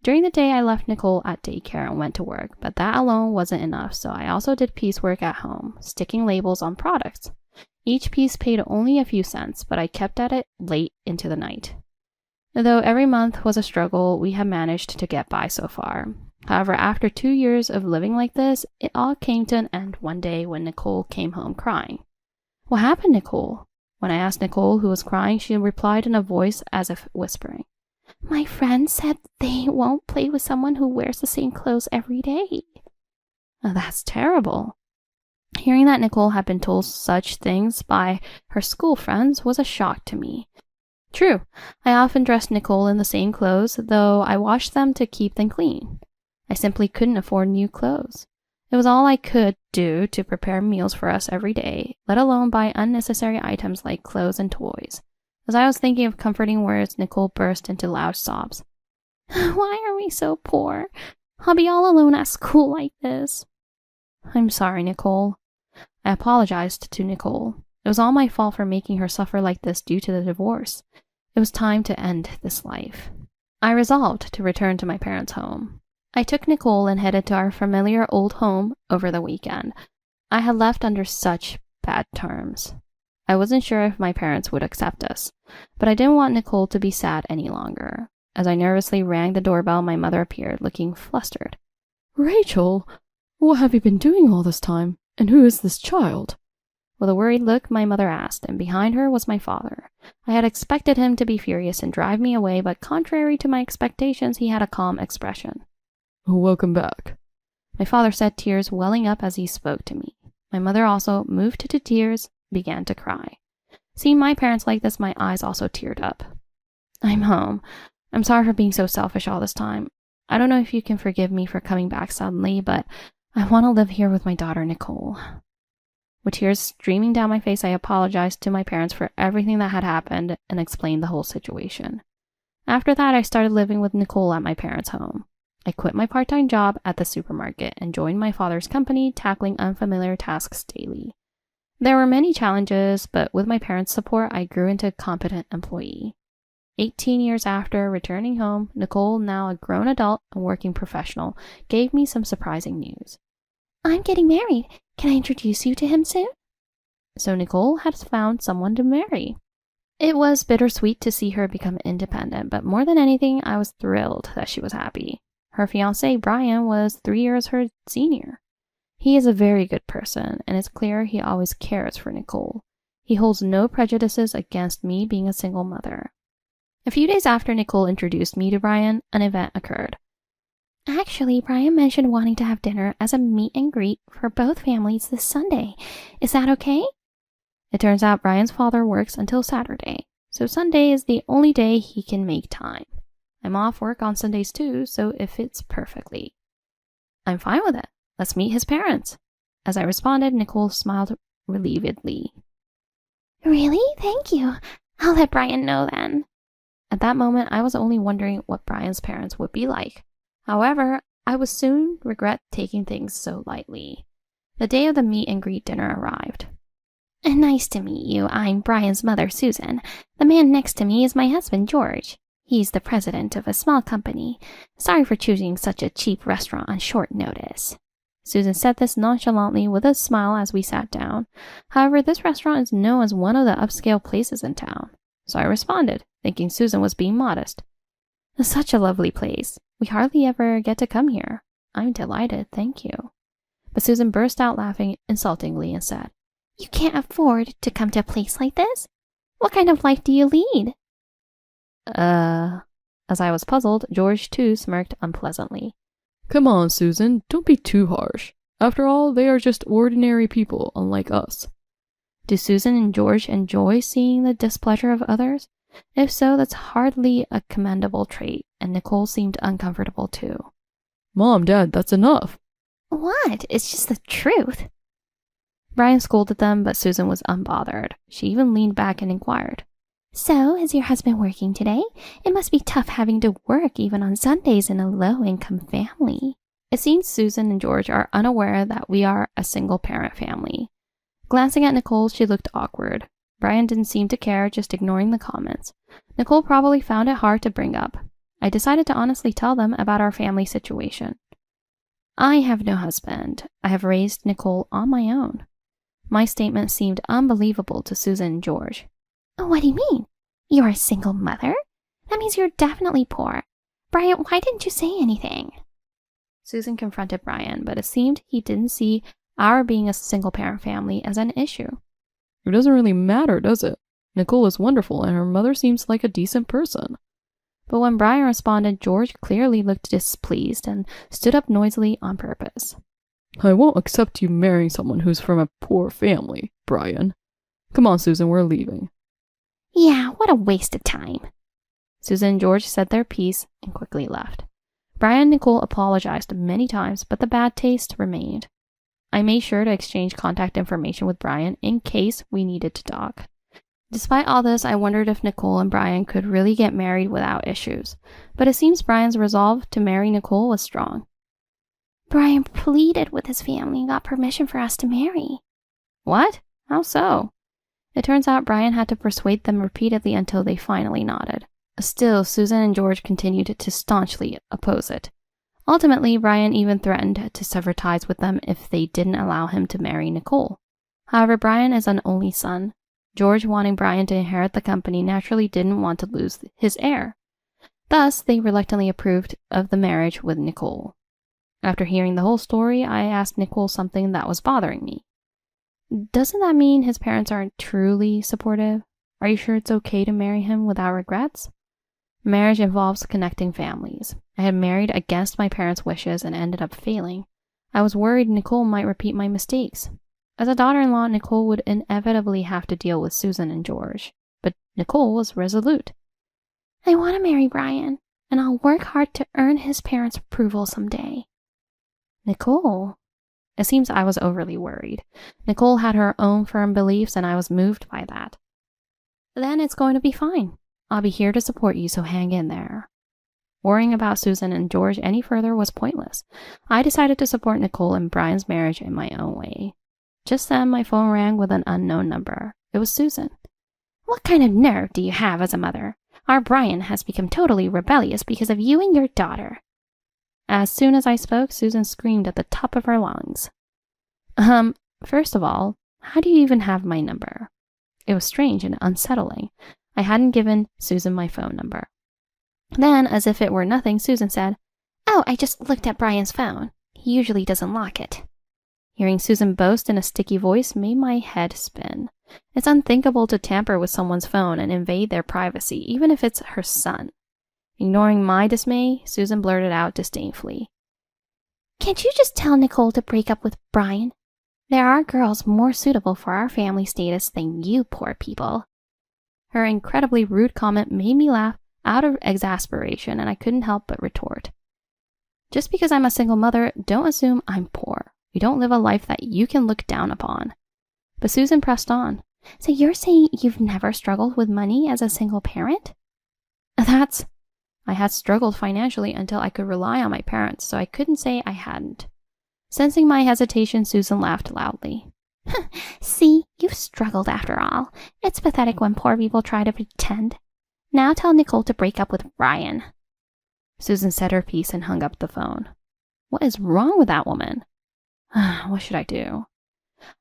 During the day, I left Nicole at daycare and went to work, but that alone wasn't enough, so I also did piecework at home, sticking labels on products. Each piece paid only a few cents, but I kept at it late into the night. Though every month was a struggle, we have managed to get by so far. However, after 2 years of living like this, it all came to an end one day when Nicole came home crying. "What happened, Nicole?" When I asked Nicole who was crying, she replied in a voice as if whispering, "My friend said they won't play with someone who wears the same clothes every day." Oh, that's terrible. Hearing that Nicole had been told such things by her school friends was a shock to me. True, I often dressed Nicole in the same clothes, though I washed them to keep them clean. I simply couldn't afford new clothes. It was all I could do to prepare meals for us every day, let alone buy unnecessary items like clothes and toys. As I was thinking of comforting words, Nicole burst into loud sobs. "Why are we so poor? I'll be all alone at school like this." I'm sorry, Nicole. I apologized to Nicole. It was all my fault for making her suffer like this due to the divorce. It was time to end this life. I resolved to return to my parents' home. I took Nicole and headed to our familiar old home over the weekend. I had left under such bad terms. I wasn't sure if my parents would accept us, but I didn't want Nicole to be sad any longer. As I nervously rang the doorbell, my mother appeared, looking flustered. "Rachel, what have you been doing all this time? And who is this child?" With a worried look, my mother asked, and behind her was my father. I had expected him to be furious and drive me away, but contrary to my expectations, he had a calm expression. "Welcome back," my father said, tears welling up as he spoke to me. My mother also, moved to tears, began to cry. Seeing my parents like this, my eyes also teared up. "I'm home. I'm sorry for being so selfish all this time. I don't know if you can forgive me for coming back suddenly, but I want to live here with my daughter, Nicole." With tears streaming down my face, I apologized to my parents for everything that had happened and explained the whole situation. After that, I started living with Nicole at my parents' home. I quit my part-time job at the supermarket and joined my father's company, tackling unfamiliar tasks daily. There were many challenges, but with my parents' support, I grew into a competent employee. 18 years after returning home, Nicole, now a grown adult and working professional, gave me some surprising news. "I'm getting married. Can I introduce you to him soon?" So Nicole had found someone to marry. It was bittersweet to see her become independent, but more than anything, I was thrilled that she was happy. Her fiancé, Brian, was 3 years her senior. He is a very good person, and it's clear he always cares for Nicole. He holds no prejudices against me being a single mother. A few days after Nicole introduced me to Brian, an event occurred. "Actually, Brian mentioned wanting to have dinner as a meet and greet for both families this Sunday. Is that okay?" It turns out Brian's father works until Saturday, so Sunday is the only day he can make time. I'm off work on Sundays too, so it fits perfectly. "I'm fine with it. Let's meet his parents." As I responded, Nicole smiled relievedly. "Really? Thank you. I'll let Brian know then." At that moment, I was only wondering what Brian's parents would be like. However, I would soon regret taking things so lightly. The day of the meet and greet dinner arrived. Nice to meet you. I'm Brian's mother, Susan. The man next to me is my husband, George. He's the president of a small company. Sorry for choosing such a cheap restaurant on short notice. Susan said this nonchalantly with a smile as we sat down. However, this restaurant is known as one of the upscale places in town. So I responded, thinking Susan was being modest. Such a lovely place. We hardly ever get to come here. I'm delighted, thank you. But Susan burst out laughing insultingly and said, You can't afford to come to a place like this? What kind of life do you lead? As I was puzzled, George too smirked unpleasantly. Come on, Susan, don't be too harsh. After all, they are just ordinary people, unlike us. Do Susan and George enjoy seeing the displeasure of others? If so, that's hardly a commendable trait, and Nicole seemed uncomfortable too. Mom, Dad, that's enough. What? It's just the truth. Brian scolded them, but Susan was unbothered. She even leaned back and inquired, So, is your husband working today? It must be tough having to work even on Sundays in a low-income family. It seems Susan and George are unaware that we are a single-parent family. Glancing at Nicole, she looked awkward. Brian didn't seem to care, just ignoring the comments. Nicole probably found it hard to bring up. I decided to honestly tell them about our family situation. I have no husband. I have raised Nicole on my own. My statement seemed unbelievable to Susan and George. What do you mean? You're a single mother? That means you're definitely poor. Brian, why didn't you say anything? Susan confronted Brian, but it seemed he didn't see our being a single-parent family as an issue. It doesn't really matter, does it? Nicole is wonderful, and her mother seems like a decent person. But when Brian responded, George clearly looked displeased and stood up noisily on purpose. I won't accept you marrying someone who's from a poor family, Brian. Come on, Susan, we're leaving. Yeah, what a waste of time. Susan and George said their piece and quickly left. Brian and Nicole apologized many times, but the bad taste remained. I made sure to exchange contact information with Brian in case we needed to talk. Despite all this, I wondered if Nicole and Brian could really get married without issues, but it seems Brian's resolve to marry Nicole was strong. Brian pleaded with his family and got permission for us to marry. What? How so? It turns out Brian had to persuade them repeatedly until they finally nodded. Still, Susan and George continued to staunchly oppose it. Ultimately, Brian even threatened to sever ties with them if they didn't allow him to marry Nicole. However, Brian is an only son. George, wanting Brian to inherit the company, naturally didn't want to lose his heir. Thus, they reluctantly approved of the marriage with Nicole. After hearing the whole story, I asked Nicole something that was bothering me. Doesn't that mean his parents aren't truly supportive? Are you sure it's okay to marry him without regrets? Marriage involves connecting families. I had married against my parents' wishes and ended up failing. I was worried Nicole might repeat my mistakes. As a daughter-in-law, Nicole would inevitably have to deal with Susan and George. But Nicole was resolute. I want to marry Brian, and I'll work hard to earn his parents' approval someday. Nicole? It seems I was overly worried. Nicole had her own firm beliefs, and I was moved by that. Then it's going to be fine. I'll be here to support you, so hang in there. Worrying about Susan and George any further was pointless. I decided to support Nicole and Brian's marriage in my own way. Just then, my phone rang with an unknown number. It was Susan. What kind of nerve do you have as a mother? Our Brian has become totally rebellious because of you and your daughter. As soon as I spoke, Susan screamed at the top of her lungs. First of all, how do you even have my number? It was strange and unsettling. I hadn't given Susan my phone number. Then, as if it were nothing, Susan said, Oh, I just looked at Brian's phone. He usually doesn't lock it. Hearing Susan boast in a sticky voice made my head spin. It's unthinkable to tamper with someone's phone and invade their privacy, even if it's her son. Ignoring my dismay, Susan blurted out disdainfully, Can't you just tell Nicole to break up with Brian? There are girls more suitable for our family status than you poor people. Her incredibly rude comment made me laugh out of exasperation, and I couldn't help but retort. Just because I'm a single mother, don't assume I'm poor. We don't live a life that you can look down upon. But Susan pressed on. So you're saying you've never struggled with money as a single parent? I had struggled financially until I could rely on my parents, so I couldn't say I hadn't. Sensing my hesitation, Susan laughed loudly. See, you've struggled after all. It's pathetic when poor people try to pretend. Now tell Nicole to break up with Brian. Susan said her piece and hung up the phone. What is wrong with that woman? What should I do?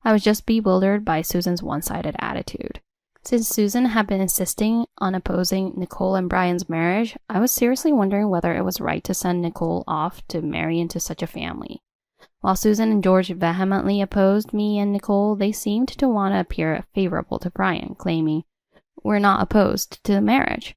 I was just bewildered by Susan's one-sided attitude. Since Susan had been insisting on opposing Nicole and Brian's marriage, I was seriously wondering whether it was right to send Nicole off to marry into such a family. While Susan and George vehemently opposed me and Nicole, they seemed to want to appear favorable to Brian, claiming, "We're not opposed to the marriage."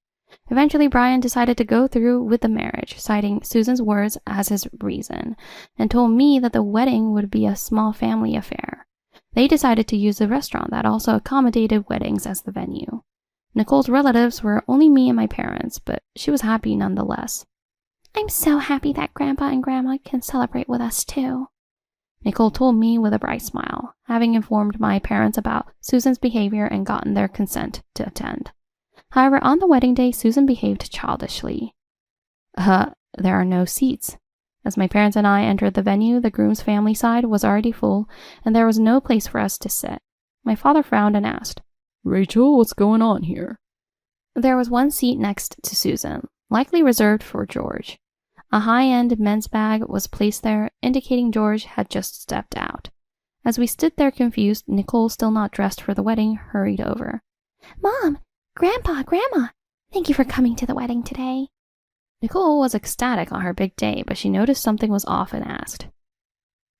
Eventually, Brian decided to go through with the marriage, citing Susan's words as his reason, and told me that the wedding would be a small family affair. They decided to use the restaurant that also accommodated weddings as the venue. Nicole's relatives were only me and my parents, but she was happy nonetheless. I'm so happy that Grandpa and Grandma can celebrate with us too, Nicole told me with a bright smile, having informed my parents about Susan's behavior and gotten their consent to attend. However, on the wedding day, Susan behaved childishly. There are no seats. As my parents and I entered the venue, the groom's family side was already full, and there was no place for us to sit. My father frowned and asked, Rachel, what's going on here? There was one seat next to Susan, likely reserved for George. A high-end men's bag was placed there, indicating George had just stepped out. As we stood there confused, Nicole, still not dressed for the wedding, hurried over. Mom! Grandpa! Grandma! Thank you for coming to the wedding today. Nicole was ecstatic on her big day, but she noticed something was off and asked,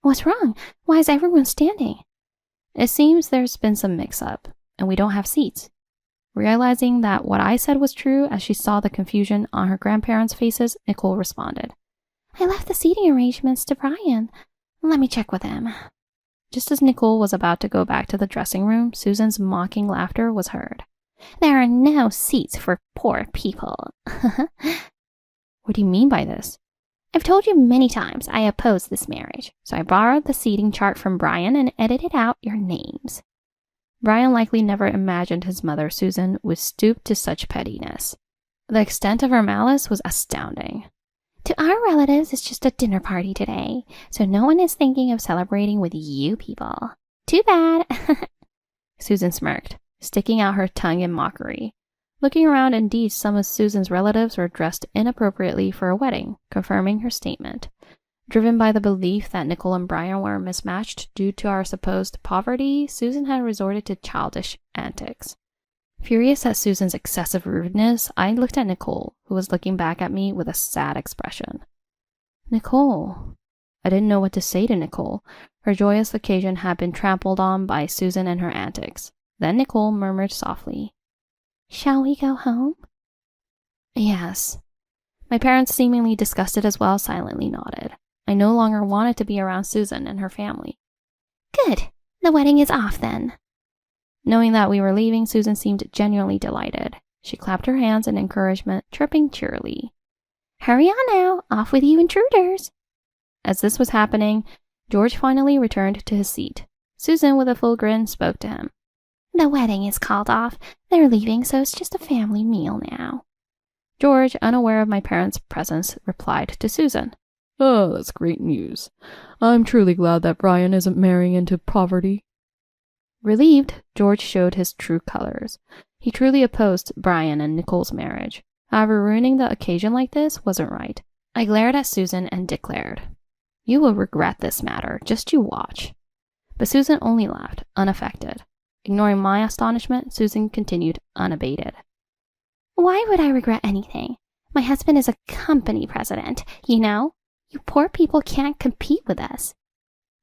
What's wrong? Why is everyone standing? It seems there's been some mix-up, and we don't have seats. Realizing that what I said was true as she saw the confusion on her grandparents' faces, Nicole responded, I left the seating arrangements to Brian. Let me check with him. Just as Nicole was about to go back to the dressing room, Susan's mocking laughter was heard. There are no seats for poor people. What do you mean by this? I've told you many times I oppose this marriage, so I borrowed the seating chart from Brian and edited out your names. Brian likely never imagined his mother, Susan, would stoop to such pettiness. The extent of her malice was astounding. To our relatives, it's just a dinner party today, so no one is thinking of celebrating with you people. Too bad. Susan smirked, sticking out her tongue in mockery. Looking around, indeed, some of Susan's relatives were dressed inappropriately for a wedding, confirming her statement. Driven by the belief that Nicole and Brian were mismatched due to our supposed poverty, Susan had resorted to childish antics. Furious at Susan's excessive rudeness, I looked at Nicole, who was looking back at me with a sad expression. Nicole. I didn't know what to say to Nicole. Her joyous occasion had been trampled on by Susan and her antics. Then Nicole murmured softly, Shall we go home? Yes. My parents, seemingly disgusted as well, silently nodded. I no longer wanted to be around Susan and her family. Good. The wedding is off then. Knowing that we were leaving, Susan seemed genuinely delighted. She clapped her hands in encouragement, chirping cheerily. Hurry on now. Off with you intruders. As this was happening, George finally returned to his seat. Susan, with a full grin, spoke to him. The wedding is called off. They're leaving, so it's just a family meal now. George, unaware of my parents' presence, replied to Susan. Oh, that's great news. I'm truly glad that Brian isn't marrying into poverty. Relieved, George showed his true colors. He truly opposed Brian and Nicole's marriage. However, ruining the occasion like this wasn't right. I glared at Susan and declared, You will regret this matter. Just you watch. But Susan only laughed, unaffected. Ignoring my astonishment, Susan continued unabated. Why would I regret anything? My husband is a company president, you know? You poor people can't compete with us.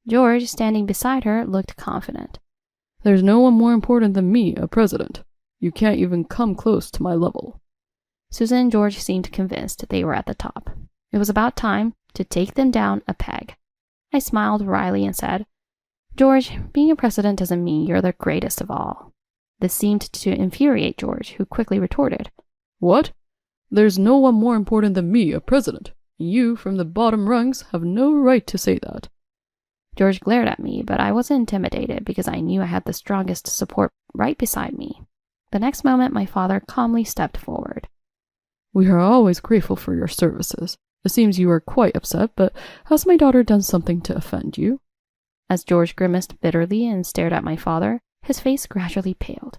George, standing beside her, looked confident. There's no one more important than me, a president. You can't even come close to my level. Susan and George seemed convinced they were at the top. It was about time to take them down a peg. I smiled wryly and said, George, being a president doesn't mean you're the greatest of all. This seemed to infuriate George, who quickly retorted, What? There's no one more important than me, a president. You, from the bottom rungs, have no right to say that. George glared at me, but I wasn't intimidated because I knew I had the strongest support right beside me. The next moment, my father calmly stepped forward. We are always grateful for your services. It seems you are quite upset, but has my daughter done something to offend you? As George grimaced bitterly and stared at my father, his face gradually paled.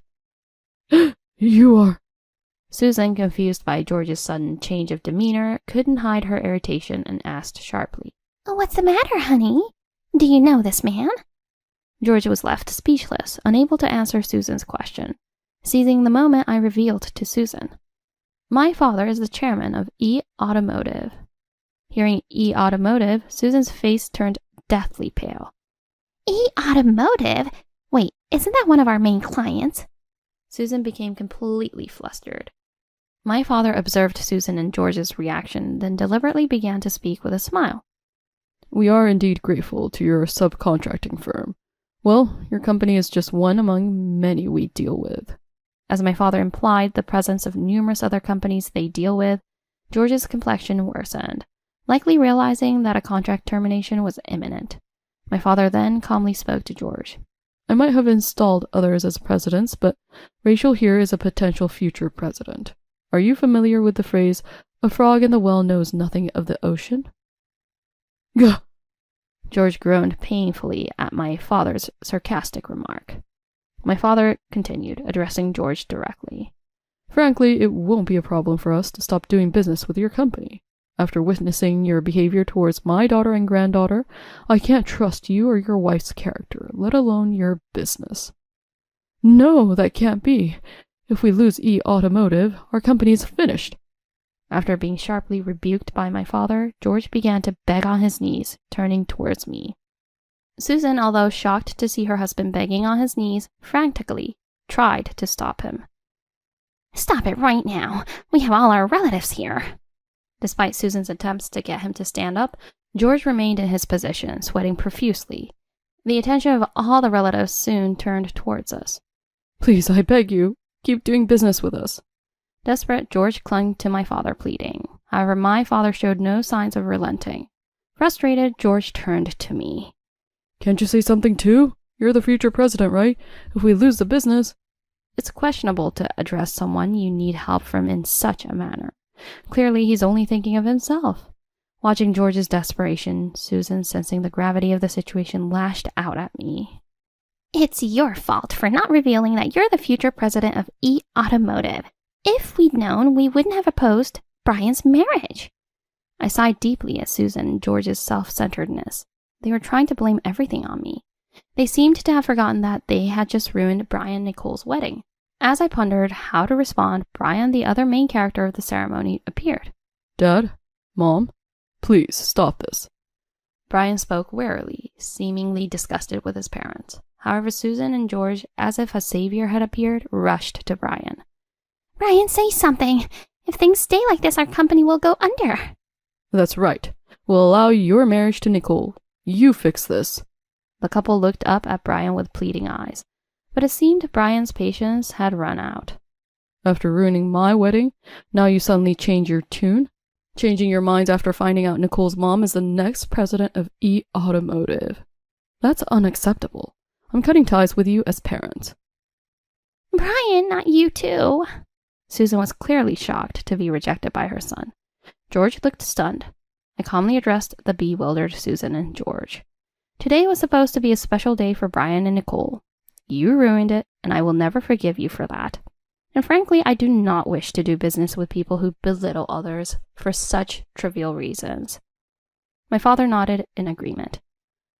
You are... Susan, confused by George's sudden change of demeanor, couldn't hide her irritation and asked sharply, "What's the matter, honey? Do you know this man?" George was left speechless, unable to answer Susan's question. Seizing the moment, I revealed to Susan, "My father is the chairman of E Automotive." Hearing E Automotive, Susan's face turned deathly pale. "E Automotive? Wait, isn't that one of our main clients?" Susan became completely flustered. My father observed Susan and George's reaction, then deliberately began to speak with a smile. We are indeed grateful to your subcontracting firm. Well, your company is just one among many we deal with. As my father implied the presence of numerous other companies they deal with, George's complexion worsened, likely realizing that a contract termination was imminent. My father then calmly spoke to George. I might have installed others as presidents, but Rachel here is a potential future president. Are you familiar with the phrase, "A frog in the well knows nothing of the ocean"? Gah! George groaned painfully at my father's sarcastic remark. My father continued, addressing George directly. Frankly, it won't be a problem for us to stop doing business with your company. After witnessing your behavior towards my daughter and granddaughter, I can't trust you or your wife's character, let alone your business. No, that can't be. If we lose E Automotive, our company's finished. After being sharply rebuked by my father, George began to beg on his knees, turning towards me. Susan, although shocked to see her husband begging on his knees, frantically tried to stop him. "Stop it right now. We have all our relatives here." Despite Susan's attempts to get him to stand up, George remained in his position, sweating profusely. The attention of all the relatives soon turned towards us. Please, I beg you, keep doing business with us. Desperate, George clung to my father, pleading. However, my father showed no signs of relenting. Frustrated, George turned to me. Can't you say something too? You're the future president, right? If we lose the business... It's questionable to address someone you need help from in such a manner. Clearly, he's only thinking of himself. Watching George's desperation, Susan, sensing the gravity of the situation, lashed out at me. "It's your fault for not revealing that you're the future president of E Automotive. If we'd known, we wouldn't have opposed Brian's marriage." I sighed deeply at Susan and George's self-centeredness. They were trying to blame everything on me. They seemed to have forgotten that they had just ruined Brian and Nicole's wedding. As I pondered how to respond, Brian, the other main character of the ceremony, appeared. Dad? Mom? Please, stop this. Brian spoke warily, seemingly disgusted with his parents. However, Susan and George, as if a savior had appeared, rushed to Brian. "Brian, say something. If things stay like this, our company will go under." That's right. We'll allow your marriage to Nicole. You fix this. The couple looked up at Brian with pleading eyes, but it seemed Brian's patience had run out. After ruining my wedding, now you suddenly change your tune? Changing your minds after finding out Nicole's mom is the next president of E Automotive. That's unacceptable. I'm cutting ties with you as parents. "Brian, not you too." Susan was clearly shocked to be rejected by her son. George looked stunned. I calmly addressed the bewildered Susan and George. Today was supposed to be a special day for Brian and Nicole. You ruined it, and I will never forgive you for that. And frankly, I do not wish to do business with people who belittle others for such trivial reasons. My father nodded in agreement.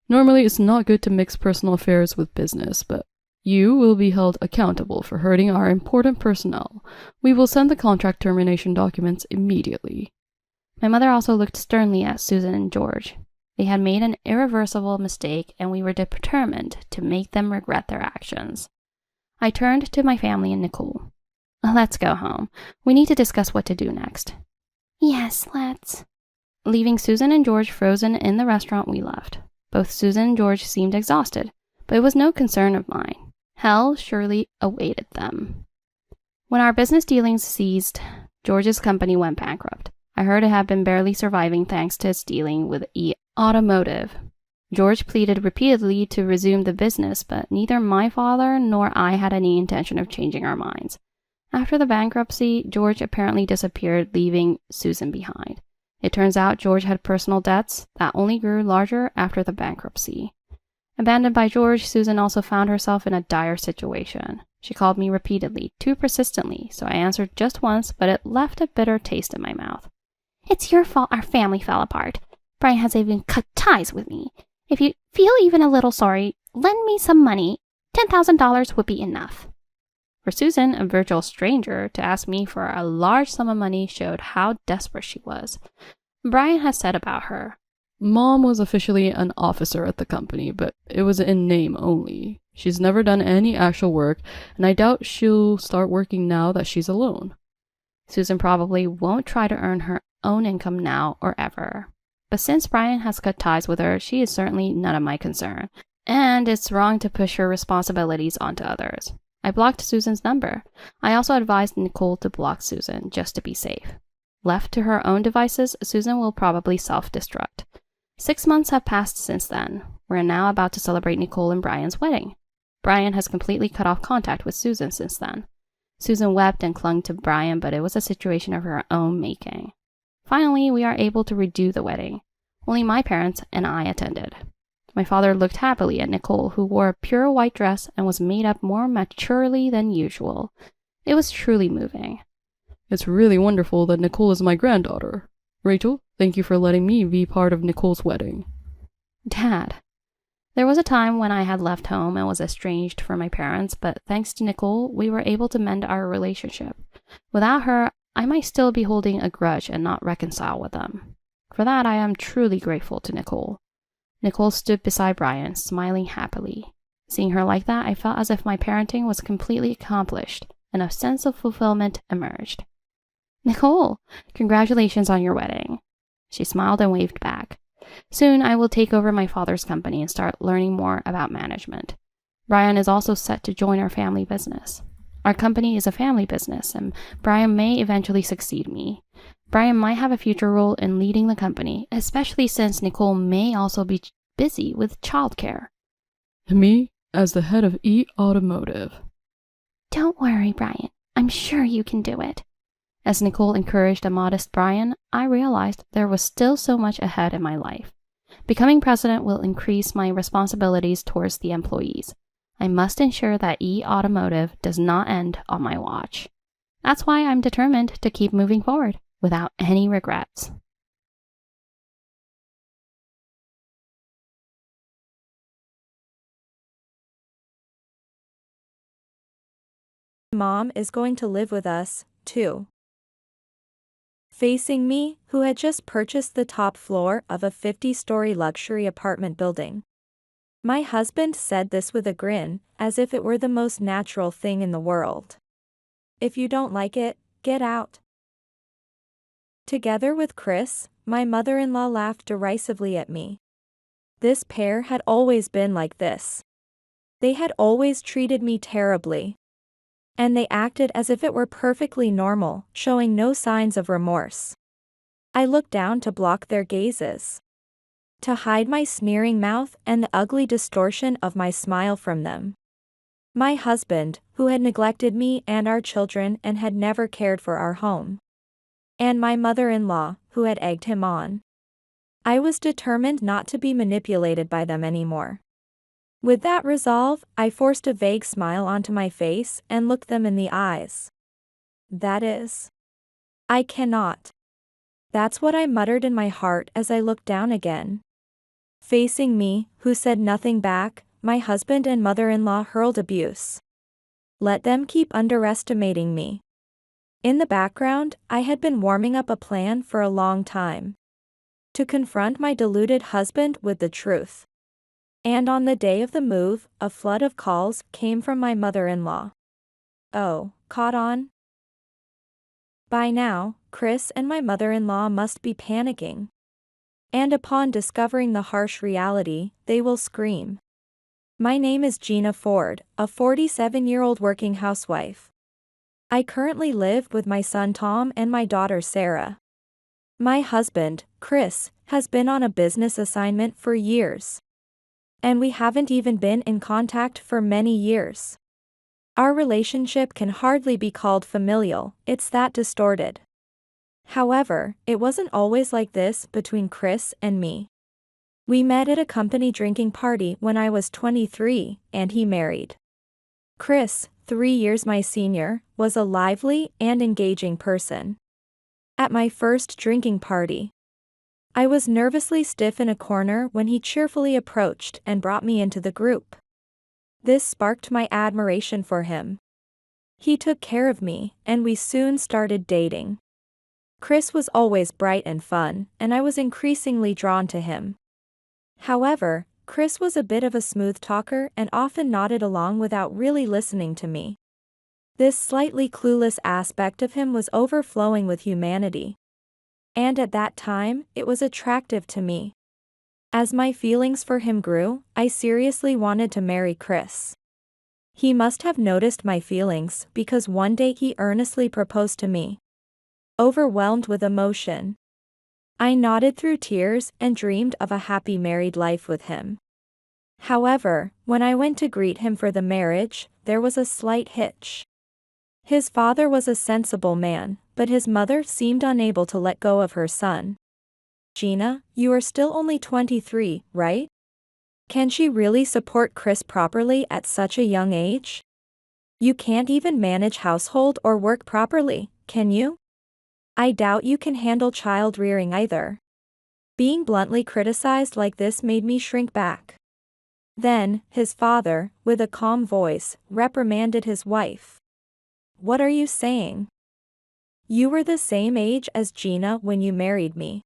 Normally, it's not good to mix personal affairs with business, but you will be held accountable for hurting our important personnel. We will send the contract termination documents immediately. My mother also looked sternly at Susan and George. They had made an irreversible mistake, and we were determined to make them regret their actions. I turned to my family and Nicole. Let's go home. We need to discuss what to do next. Yes, let's. Leaving Susan and George frozen in the restaurant, we left. Both Susan and George seemed exhausted, but it was no concern of mine. Hell surely awaited them. When our business dealings ceased, George's company went bankrupt. I heard it had been barely surviving thanks to its dealing with E Automotive. George pleaded repeatedly to resume the business, but neither my father nor I had any intention of changing our minds. After the bankruptcy, George apparently disappeared, leaving Susan behind. It turns out George had personal debts that only grew larger after the bankruptcy. Abandoned by George, Susan also found herself in a dire situation. She called me repeatedly, too persistently, so I answered just once, but it left a bitter taste in my mouth. It's your fault our family fell apart. Brian has even cut ties with me. If you feel even a little sorry, lend me some money. $10,000 would be enough. For Susan, a virtual stranger, to ask me for a large sum of money showed how desperate she was. Brian has said about her, Mom was officially an officer at the company, but it was in name only. She's never done any actual work, and I doubt she'll start working now that she's alone. Susan probably won't try to earn her own income now or ever. But since Brian has cut ties with her, she is certainly none of my concern, and it's wrong to push her responsibilities onto others. I blocked Susan's number. I also advised Nicole to block Susan, just to be safe. Left to her own devices, Susan will probably self-destruct. 6 months have passed since then. We're now about to celebrate Nicole and Brian's wedding. Brian has completely cut off contact with Susan since then. Susan wept and clung to Brian, but it was a situation of her own making. Finally, we are able to redo the wedding. Only my parents and I attended. My father looked happily at Nicole, who wore a pure white dress and was made up more maturely than usual. It was truly moving. It's really wonderful that Nicole is my granddaughter. Rachel, thank you for letting me be part of Nicole's wedding. Dad. There was a time when I had left home and was estranged from my parents, but thanks to Nicole, we were able to mend our relationship. Without her, I might still be holding a grudge and not reconcile with them. For that, I am truly grateful to Nicole. Nicole stood beside Brian, smiling happily. Seeing her like that, I felt as if my parenting was completely accomplished, and a sense of fulfillment emerged. Nicole, congratulations on your wedding. She smiled and waved back. Soon I will take over my father's company and start learning more about management. Brian is also set to join our family business. Our company is a family business, and Brian may eventually succeed me. Brian might have a future role in leading the company, especially since Nicole may also be busy with childcare. Me, as the head of E-Automotive. Don't worry, Brian. I'm sure you can do it. As Nicole encouraged a modest Brian, I realized there was still so much ahead in my life. Becoming president will increase my responsibilities towards the employees. I must ensure that E-Automotive does not end on my watch. That's why I'm determined to keep moving forward without any regrets. Mom is going to live with us, too. Facing me, who had just purchased the top floor of a 50-story luxury apartment building. My husband said this with a grin, as if it were the most natural thing in the world. If you don't like it, get out. Together with Chris, my mother-in-law laughed derisively at me. This pair had always been like this. They had always treated me terribly. And they acted as if it were perfectly normal, showing no signs of remorse. I looked down to block their gazes, to hide my sneering mouth and the ugly distortion of my smile from them. My husband, who had neglected me and our children and had never cared for our home. And my mother-in-law, who had egged him on. I was determined not to be manipulated by them anymore. With that resolve, I forced a vague smile onto my face and looked them in the eyes. That is, I cannot. That's what I muttered in my heart as I looked down again. Facing me, who said nothing back, my husband and mother-in-law hurled abuse. Let them keep underestimating me. In the background, I had been warming up a plan for a long time. To confront my deluded husband with the truth. And on the day of the move, a flood of calls came from my mother-in-law. Oh, caught on? By now, Chris and my mother-in-law must be panicking. And upon discovering the harsh reality, they will scream. My name is Gina Ford, a 47-year-old working housewife. I currently live with my son Tom and my daughter Sarah. My husband, Chris, has been on a business assignment for years. And we haven't even been in contact for many years. Our relationship can hardly be called familial, it's that distorted. However, it wasn't always like this between Chris and me. We met at a company drinking party when I was 23, and he married. Chris, 3 years my senior, was a lively and engaging person. At my first drinking party, I was nervously stiff in a corner when he cheerfully approached and brought me into the group. This sparked my admiration for him. He took care of me, and we soon started dating. Chris was always bright and fun, and I was increasingly drawn to him. However, Chris was a bit of a smooth talker and often nodded along without really listening to me. This slightly clueless aspect of him was overflowing with humanity. And at that time, it was attractive to me. As my feelings for him grew, I seriously wanted to marry Chris. He must have noticed my feelings because one day he earnestly proposed to me. Overwhelmed with emotion, I nodded through tears and dreamed of a happy married life with him. However, when I went to greet him for the marriage, there was a slight hitch. His father was a sensible man, but his mother seemed unable to let go of her son. Gina, you are still only 23, right? Can she really support Chris properly at such a young age? You can't even manage household or work properly, can you? I doubt you can handle child rearing either. Being bluntly criticized like this made me shrink back. Then, his father, with a calm voice, reprimanded his wife. What are you saying? You were the same age as Gina when you married me.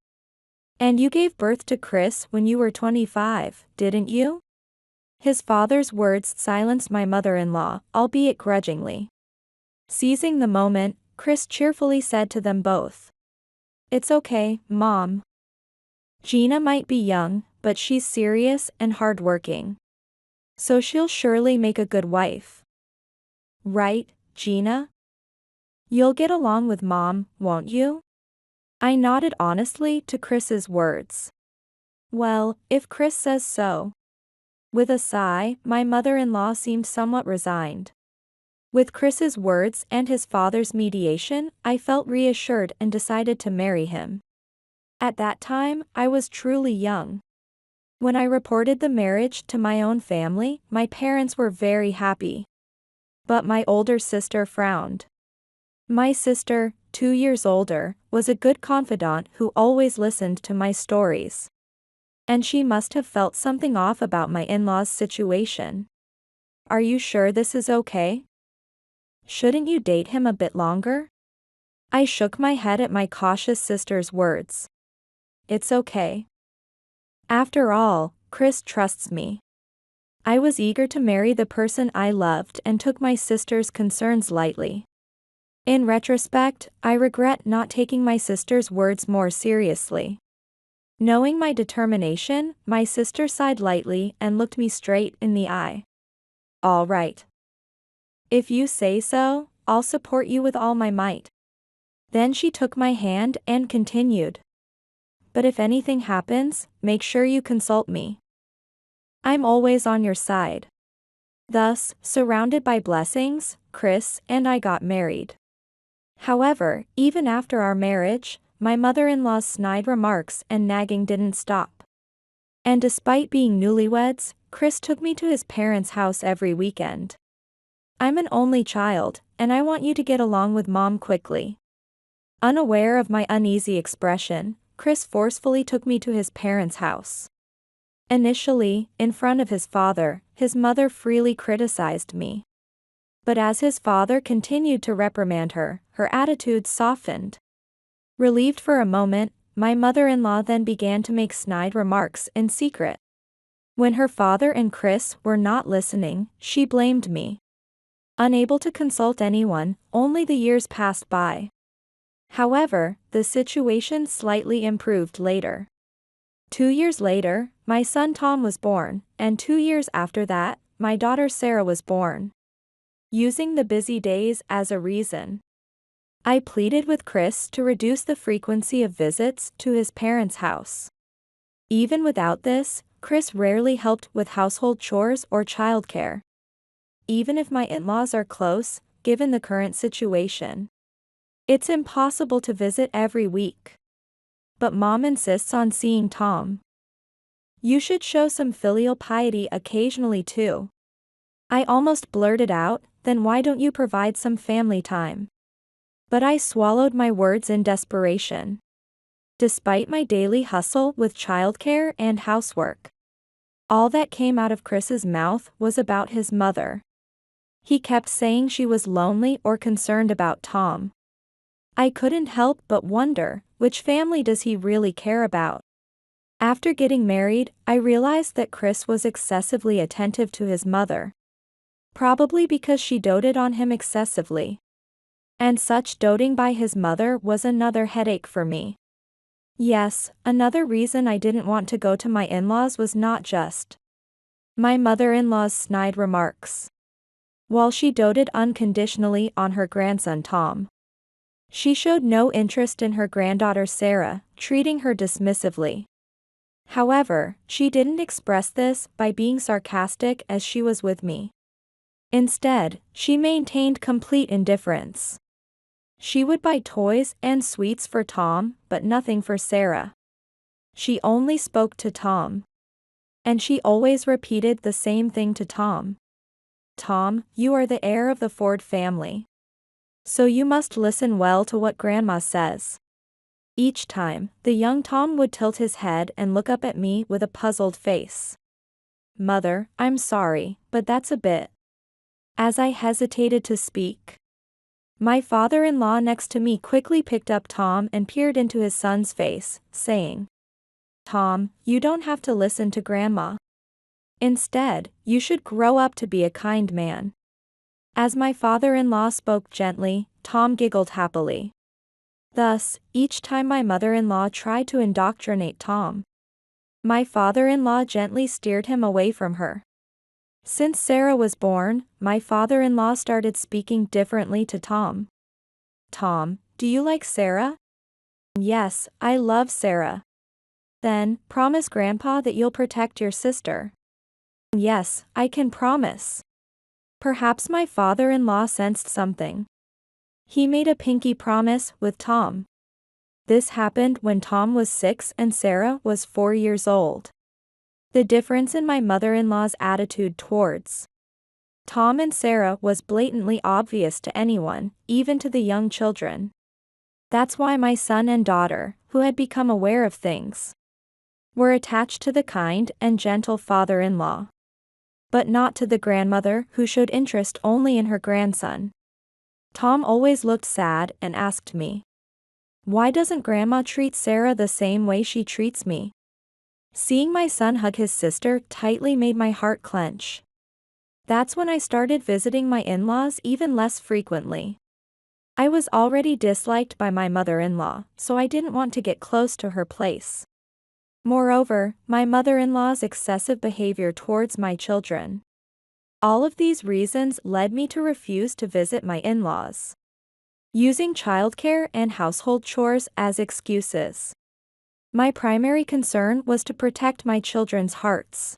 And you gave birth to Chris when you were 25, didn't you? His father's words silenced my mother-in-law, albeit grudgingly. Seizing the moment, Chris cheerfully said to them both, "It's okay, Mom. Gina might be young, but she's serious and hardworking. So she'll surely make a good wife. Right, Gina? You'll get along with Mom, won't you?" I nodded honestly to Chris's words. Well, if Chris says so. With a sigh, my mother-in-law seemed somewhat resigned. With Chris's words and his father's mediation, I felt reassured and decided to marry him. At that time, I was truly young. When I reported the marriage to my own family, my parents were very happy. But my older sister frowned. My sister, 2 years older, was a good confidant who always listened to my stories. And she must have felt something off about my in-laws' situation. Are you sure this is okay? Shouldn't you date him a bit longer? I shook my head at my cautious sister's words. It's okay. After all, Chris trusts me. I was eager to marry the person I loved and took my sister's concerns lightly. In retrospect, I regret not taking my sister's words more seriously. Knowing my determination, my sister sighed lightly and looked me straight in the eye. All right. If you say so, I'll support you with all my might. Then she took my hand and continued. But if anything happens, make sure you consult me. I'm always on your side. Thus, surrounded by blessings, Chris and I got married. However, even after our marriage, my mother-in-law's snide remarks and nagging didn't stop. And despite being newlyweds, Chris took me to his parents' house every weekend. I'm an only child, and I want you to get along with Mom quickly. Unaware of my uneasy expression, Chris forcefully took me to his parents' house. Initially, in front of his father, his mother freely criticized me. But as his father continued to reprimand her, her attitude softened. Relieved for a moment, my mother-in-law then began to make snide remarks in secret. When her father and Chris were not listening, she blamed me. Unable to consult anyone, only the years passed by. However, the situation slightly improved later. 2 years later, my son Tom was born, and 2 years after that, my daughter Sarah was born. Using the busy days as a reason, I pleaded with Chris to reduce the frequency of visits to his parents' house. Even without this, Chris rarely helped with household chores or childcare. even if my in-laws are close, given the current situation. It's impossible to visit every week. But Mom insists on seeing Tom. You should show some filial piety occasionally too. I almost blurted out, then why don't you provide some family time? But I swallowed my words in desperation. Despite my daily hustle with childcare and housework, all that came out of Chris's mouth was about his mother. He kept saying she was lonely or concerned about Tom. I couldn't help but wonder, which family does he really care about? After getting married, I realized that Chris was excessively attentive to his mother. Probably because she doted on him excessively. And such doting by his mother was another headache for me. Yes, another reason I didn't want to go to my in-laws was not just my mother-in-law's snide remarks. While she doted unconditionally on her grandson Tom, she showed no interest in her granddaughter Sarah, treating her dismissively. However, she didn't express this by being sarcastic as she was with me. Instead, she maintained complete indifference. She would buy toys and sweets for Tom, but nothing for Sarah. She only spoke to Tom. And she always repeated the same thing to Tom. Tom, you are the heir of the Ford family. So you must listen well to what Grandma says. Each time, the young Tom would tilt his head and look up at me with a puzzled face. Mother, I'm sorry, but that's a bit. As I hesitated to speak, my father-in-law next to me quickly picked up Tom and peered into his son's face, saying, Tom, you don't have to listen to Grandma. Instead, you should grow up to be a kind man. As my father-in-law spoke gently, Tom giggled happily. Thus, each time my mother-in-law tried to indoctrinate Tom, my father-in-law gently steered him away from her. Since Sarah was born, my father-in-law started speaking differently to Tom. Tom, do you like Sarah? Yes, I love Sarah. Then, promise Grandpa that you'll protect your sister. Yes, I can promise. Perhaps my father-in-law sensed something. He made a pinky promise with Tom. This happened when Tom was 6 and Sarah was 4 years old. The difference in my mother-in-law's attitude towards Tom and Sarah was blatantly obvious to anyone, even to the young children. That's why my son and daughter, who had become aware of things, were attached to the kind and gentle father-in-law. But not to the grandmother who showed interest only in her grandson. Tom always looked sad and asked me, why doesn't Grandma treat Sarah the same way she treats me? Seeing my son hug his sister tightly made my heart clench. That's when I started visiting my in-laws even less frequently. I was already disliked by my mother-in-law, so I didn't want to get close to her place. Moreover, my mother-in-law's excessive behavior towards my children. All of these reasons led me to refuse to visit my in-laws, using childcare and household chores as excuses. My primary concern was to protect my children's hearts.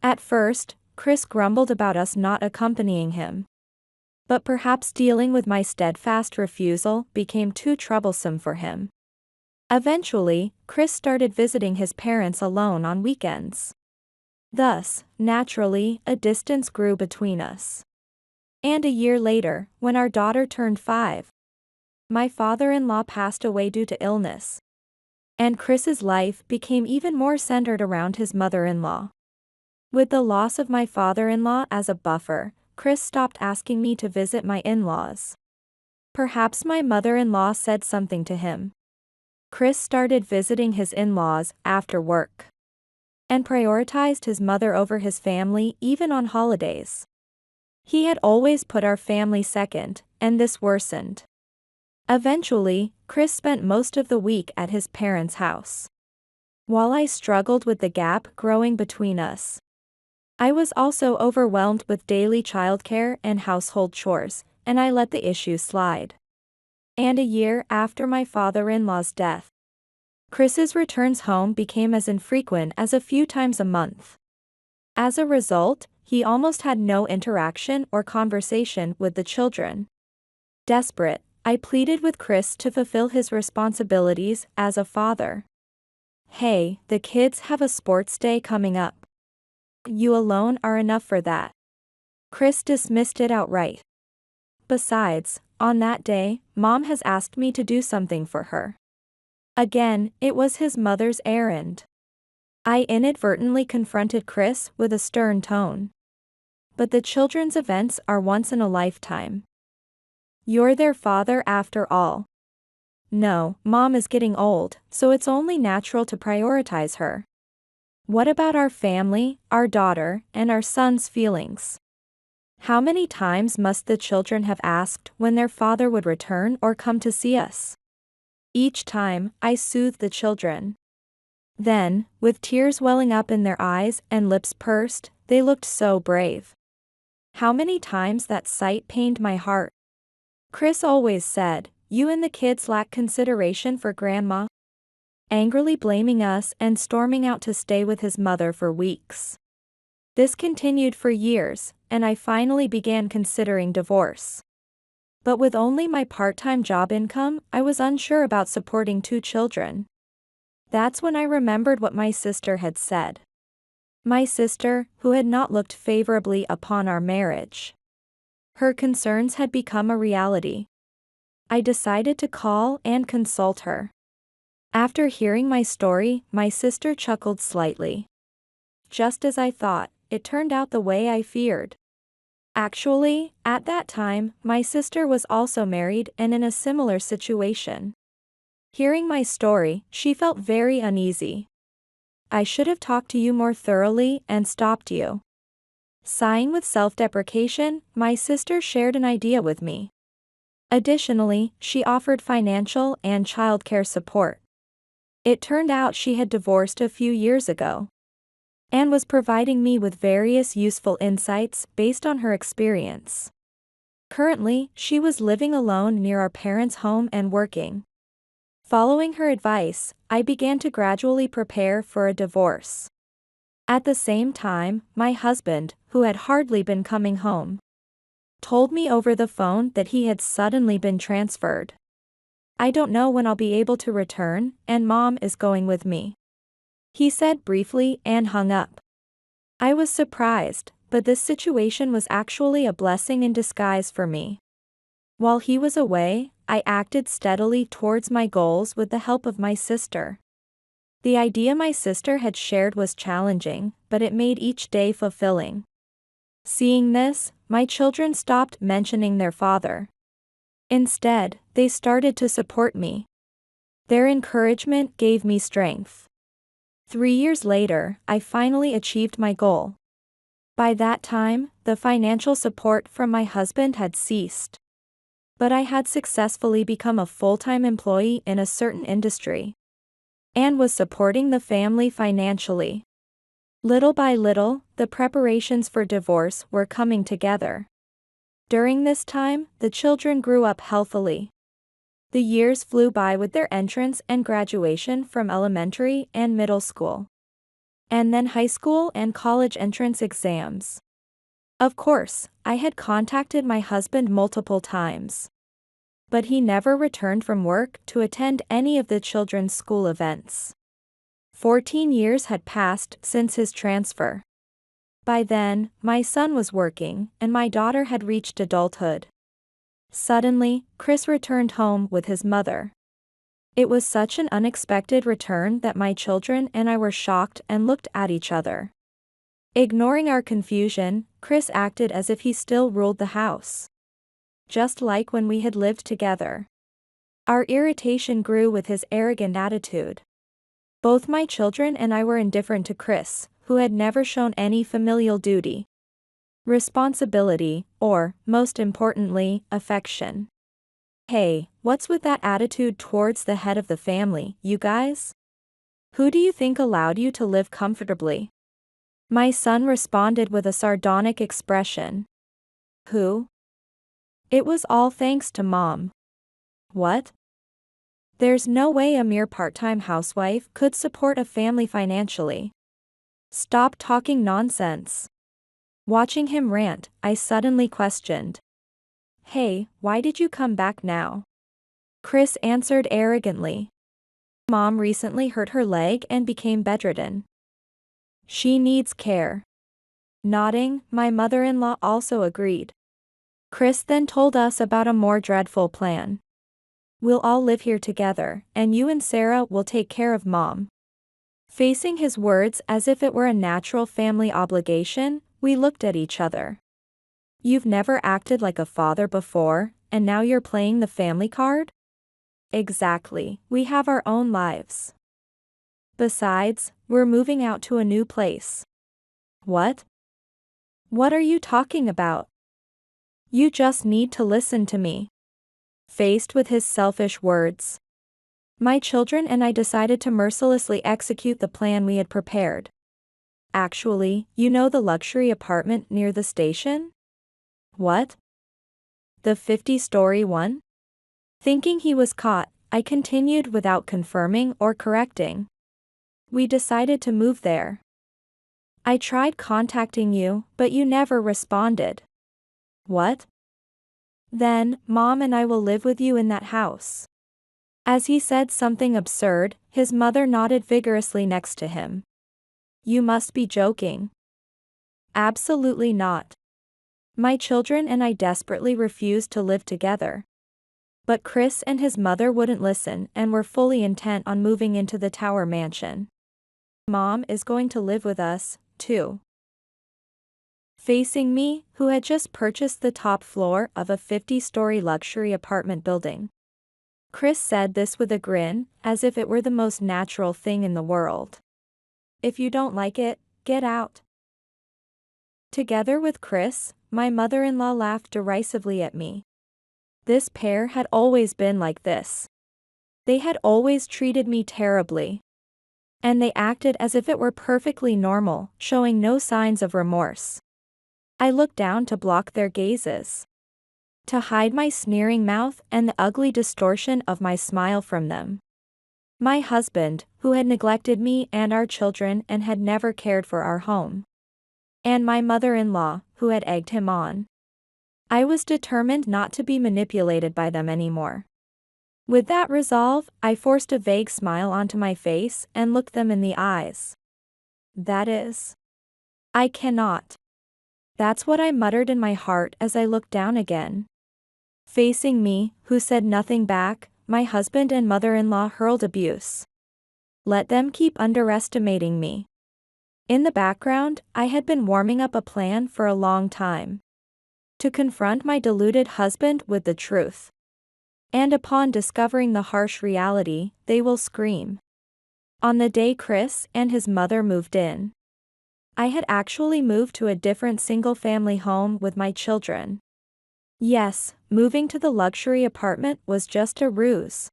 At first, Chris grumbled about us not accompanying him. But perhaps dealing with my steadfast refusal became too troublesome for him. Eventually, Chris started visiting his parents alone on weekends. Thus, naturally, a distance grew between us. And a year later, when our daughter turned 5, my father-in-law passed away due to illness. And Chris's life became even more centered around his mother-in-law. With the loss of my father-in-law as a buffer, Chris stopped asking me to visit my in-laws. Perhaps my mother-in-law said something to him. Chris started visiting his in-laws after work, and prioritized his mother over his family even on holidays. He had always put our family second, and this worsened. Eventually, Chris spent most of the week at his parents' house. While I struggled with the gap growing between us, I was also overwhelmed with daily childcare and household chores, and I let the issue slide. And a year after my father-in-law's death, Chris's returns home became as infrequent as a few times a month. As a result, he almost had no interaction or conversation with the children. Desperate, I pleaded with Chris to fulfill his responsibilities as a father. Hey, the kids have a sports day coming up. You alone are enough for that. Chris dismissed it outright. Besides, on that day, Mom has asked me to do something for her. Again, it was his mother's errand. I inadvertently confronted Chris with a stern tone. But the children's events are once in a lifetime. You're their father after all. No, Mom is getting old, so it's only natural to prioritize her. What about our family, our daughter, and our son's feelings? How many times must the children have asked when their father would return or come to see us? Each time, I soothed the children. Then, with tears welling up in their eyes and lips pursed, they looked so brave. How many times that sight pained my heart. Chris always said, "You and the kids lack consideration for Grandma," angrily blaming us and storming out to stay with his mother for weeks. This continued for years, and I finally began considering divorce. But with only my part-time job income, I was unsure about supporting 2 children. That's when I remembered what my sister had said. My sister, who had not looked favorably upon our marriage. Her concerns had become a reality. I decided to call and consult her. After hearing my story, my sister chuckled slightly. Just as I thought, it turned out the way I feared. Actually, at that time, my sister was also married and in a similar situation. Hearing my story, she felt very uneasy. I should have talked to you more thoroughly and stopped you. Sighing with self-deprecation, my sister shared an idea with me. Additionally, she offered financial and childcare support. It turned out she had divorced a few years ago and was providing me with various useful insights based on her experience. Currently, she was living alone near our parents' home and working. Following her advice, I began to gradually prepare for a divorce. At the same time, my husband, who had hardly been coming home, told me over the phone that he had suddenly been transferred. I don't know when I'll be able to return, and Mom is going with me, he said briefly and hung up. I was surprised, but this situation was actually a blessing in disguise for me. While he was away, I acted steadily towards my goals with the help of my sister. The idea my sister had shared was challenging, but it made each day fulfilling. Seeing this, my children stopped mentioning their father. Instead, they started to support me. Their encouragement gave me strength. 3 years later, I finally achieved my goal. By that time, the financial support from my husband had ceased. But I had successfully become a full-time employee in a certain industry and was supporting the family financially. Little by little, the preparations for divorce were coming together. During this time, the children grew up healthily. The years flew by with their entrance and graduation from elementary and middle school, and then high school and college entrance exams. Of course, I had contacted my husband multiple times, but he never returned from work to attend any of the children's school events. 14 years had passed since his transfer. By then, my son was working, and my daughter had reached adulthood. Suddenly, Chris returned home with his mother. It was such an unexpected return that my children and I were shocked and looked at each other. Ignoring our confusion, Chris acted as if he still ruled the house, just like when we had lived together. Our irritation grew with his arrogant attitude. Both my children and I were indifferent to Chris, who had never shown any familial duty, responsibility, or, most importantly, affection. Hey, what's with that attitude towards the head of the family, you guys? Who do you think allowed you to live comfortably? My son responded with a sardonic expression. Who? It was all thanks to Mom. What? There's no way a mere part-time housewife could support a family financially. Stop talking nonsense. Watching him rant, I suddenly questioned. Hey, why did you come back now? Chris answered arrogantly. Mom recently hurt her leg and became bedridden. She needs care. Nodding, my mother-in-law also agreed. Chris then told us about a more dreadful plan. We'll all live here together, and you and Sarah will take care of Mom. Facing his words as if it were a natural family obligation, we looked at each other. You've never acted like a father before, and now you're playing the family card? Exactly, we have our own lives. Besides, we're moving out to a new place. What? What are you talking about? You just need to listen to me. Faced with his selfish words, my children and I decided to mercilessly execute the plan we had prepared. Actually, you know the luxury apartment near the station? What? The 50-story one? Thinking he was caught, I continued without confirming or correcting. We decided to move there. I tried contacting you, but you never responded. What? Then, Mom and I will live with you in that house. As he said something absurd, his mother nodded vigorously next to him. You must be joking. Absolutely not. My children and I desperately refused to live together. But Chris and his mother wouldn't listen and were fully intent on moving into the tower mansion. Mom is going to live with us, too. Facing me, who had just purchased the top floor of a 50-story luxury apartment building. Chris said this with a grin, as if it were the most natural thing in the world. If you don't like it, get out. Together with Chris, my mother-in-law laughed derisively at me. This pair had always been like this. They had always treated me terribly. And they acted as if it were perfectly normal, showing no signs of remorse. I looked down to block their gazes. To hide my sneering mouth and the ugly distortion of my smile from them. My husband, who had neglected me and our children and had never cared for our home. And my mother-in-law, who had egged him on. I was determined not to be manipulated by them anymore. With that resolve, I forced a vague smile onto my face and looked them in the eyes. That is. I cannot. That's what I muttered in my heart as I looked down again. Facing me, who said nothing back, my husband and mother-in-law hurled abuse. Let them keep underestimating me. In the background, I had been warming up a plan for a long time. To confront my deluded husband with the truth. And upon discovering the harsh reality, they will scream. On the day Chris and his mother moved in, I had actually moved to a different single-family home with my children. Yes, moving to the luxury apartment was just a ruse.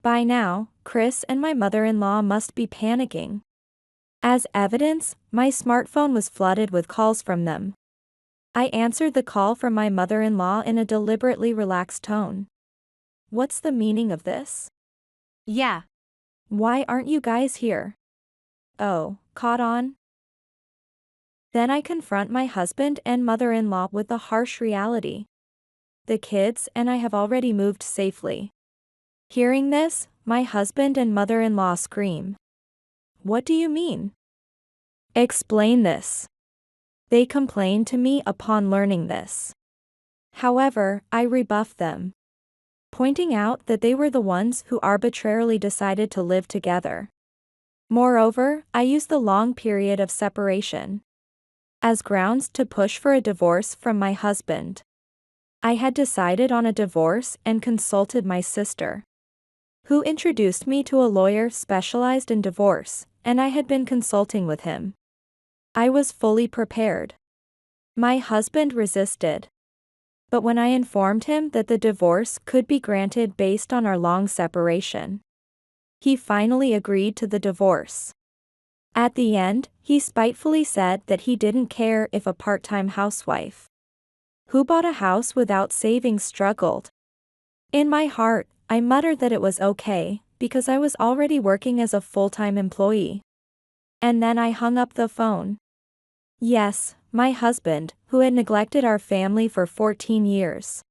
By now, Chris and my mother-in-law must be panicking. As evidence, my smartphone was flooded with calls from them. I answered the call from my mother-in-law in a deliberately relaxed tone. What's the meaning of this? Yeah. Why aren't you guys here? Oh, caught on? Then I confront my husband and mother-in-law with the harsh reality. The kids and I have already moved safely. Hearing this, my husband and mother-in-law scream. What do you mean? Explain this. They complain to me upon learning this. However, I rebuff them, pointing out that they were the ones who arbitrarily decided to live together. Moreover, I use the long period of separation as grounds to push for a divorce from my husband. I had decided on a divorce and consulted my sister, who introduced me to a lawyer specialized in divorce, and I had been consulting with him. I was fully prepared. My husband resisted. But when I informed him that the divorce could be granted based on our long separation, he finally agreed to the divorce. At the end, he spitefully said that he didn't care if a part-time housewife who bought a house without savings struggled. In my heart, I muttered that it was okay, because I was already working as a full-time employee. And then I hung up the phone. Yes, my husband, who had neglected our family for 14 years,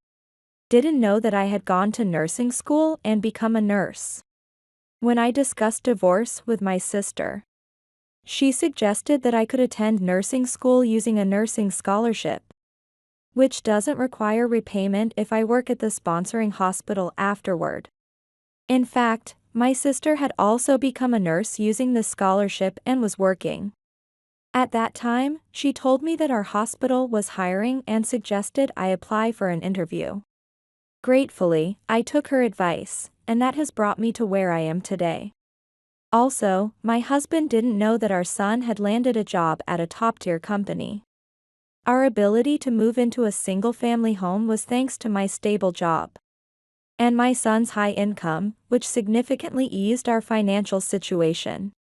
didn't know that I had gone to nursing school and become a nurse. When I discussed divorce with my sister, she suggested that I could attend nursing school using a nursing scholarship, which doesn't require repayment if I work at the sponsoring hospital afterward. In fact, my sister had also become a nurse using this scholarship and was working. At that time, she told me that our hospital was hiring and suggested I apply for an interview. Gratefully, I took her advice, and that has brought me to where I am today. Also, my husband didn't know that our son had landed a job at a top-tier company. Our ability to move into a single-family home was thanks to my stable job and my son's high income, which significantly eased our financial situation.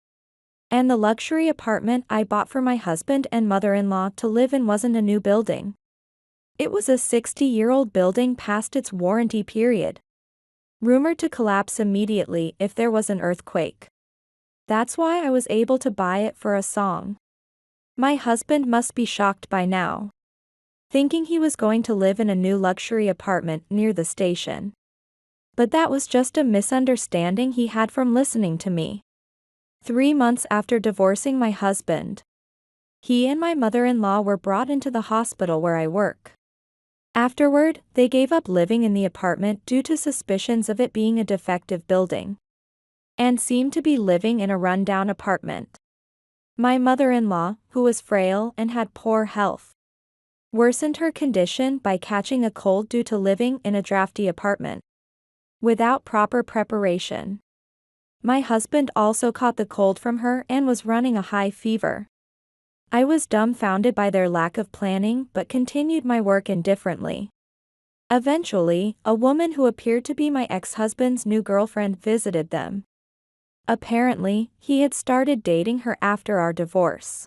And the luxury apartment I bought for my husband and mother-in-law to live in wasn't a new building. It was a 60-year-old building past its warranty period, rumored to collapse immediately if there was an earthquake. That's why I was able to buy it for a song. My husband must be shocked by now, thinking he was going to live in a new luxury apartment near the station. But that was just a misunderstanding he had from listening to me. 3 months after divorcing my husband, he and my mother-in-law were brought into the hospital where I work. Afterward, they gave up living in the apartment due to suspicions of it being a defective building, and seemed to be living in a run-down apartment. My mother-in-law, who was frail and had poor health, worsened her condition by catching a cold due to living in a drafty apartment without proper preparation. My husband also caught the cold from her and was running a high fever. I was dumbfounded by their lack of planning but continued my work indifferently. Eventually, a woman who appeared to be my ex-husband's new girlfriend visited them. Apparently, he had started dating her after our divorce.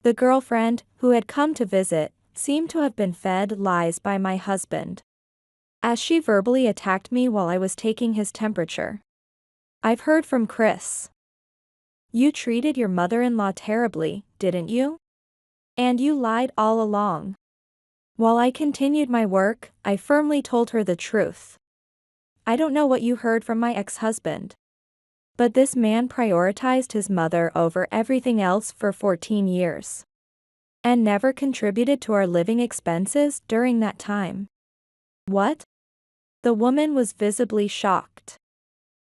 The girlfriend, who had come to visit, seemed to have been fed lies by my husband, as she verbally attacked me while I was taking his temperature. "I've heard from Chris. You treated your mother-in-law terribly, didn't you? And you lied all along." While I continued my work, I firmly told her the truth. "I don't know what you heard from my ex-husband, but this man prioritized his mother over everything else for 14 years, and never contributed to our living expenses during that time." "What?" The woman was visibly shocked.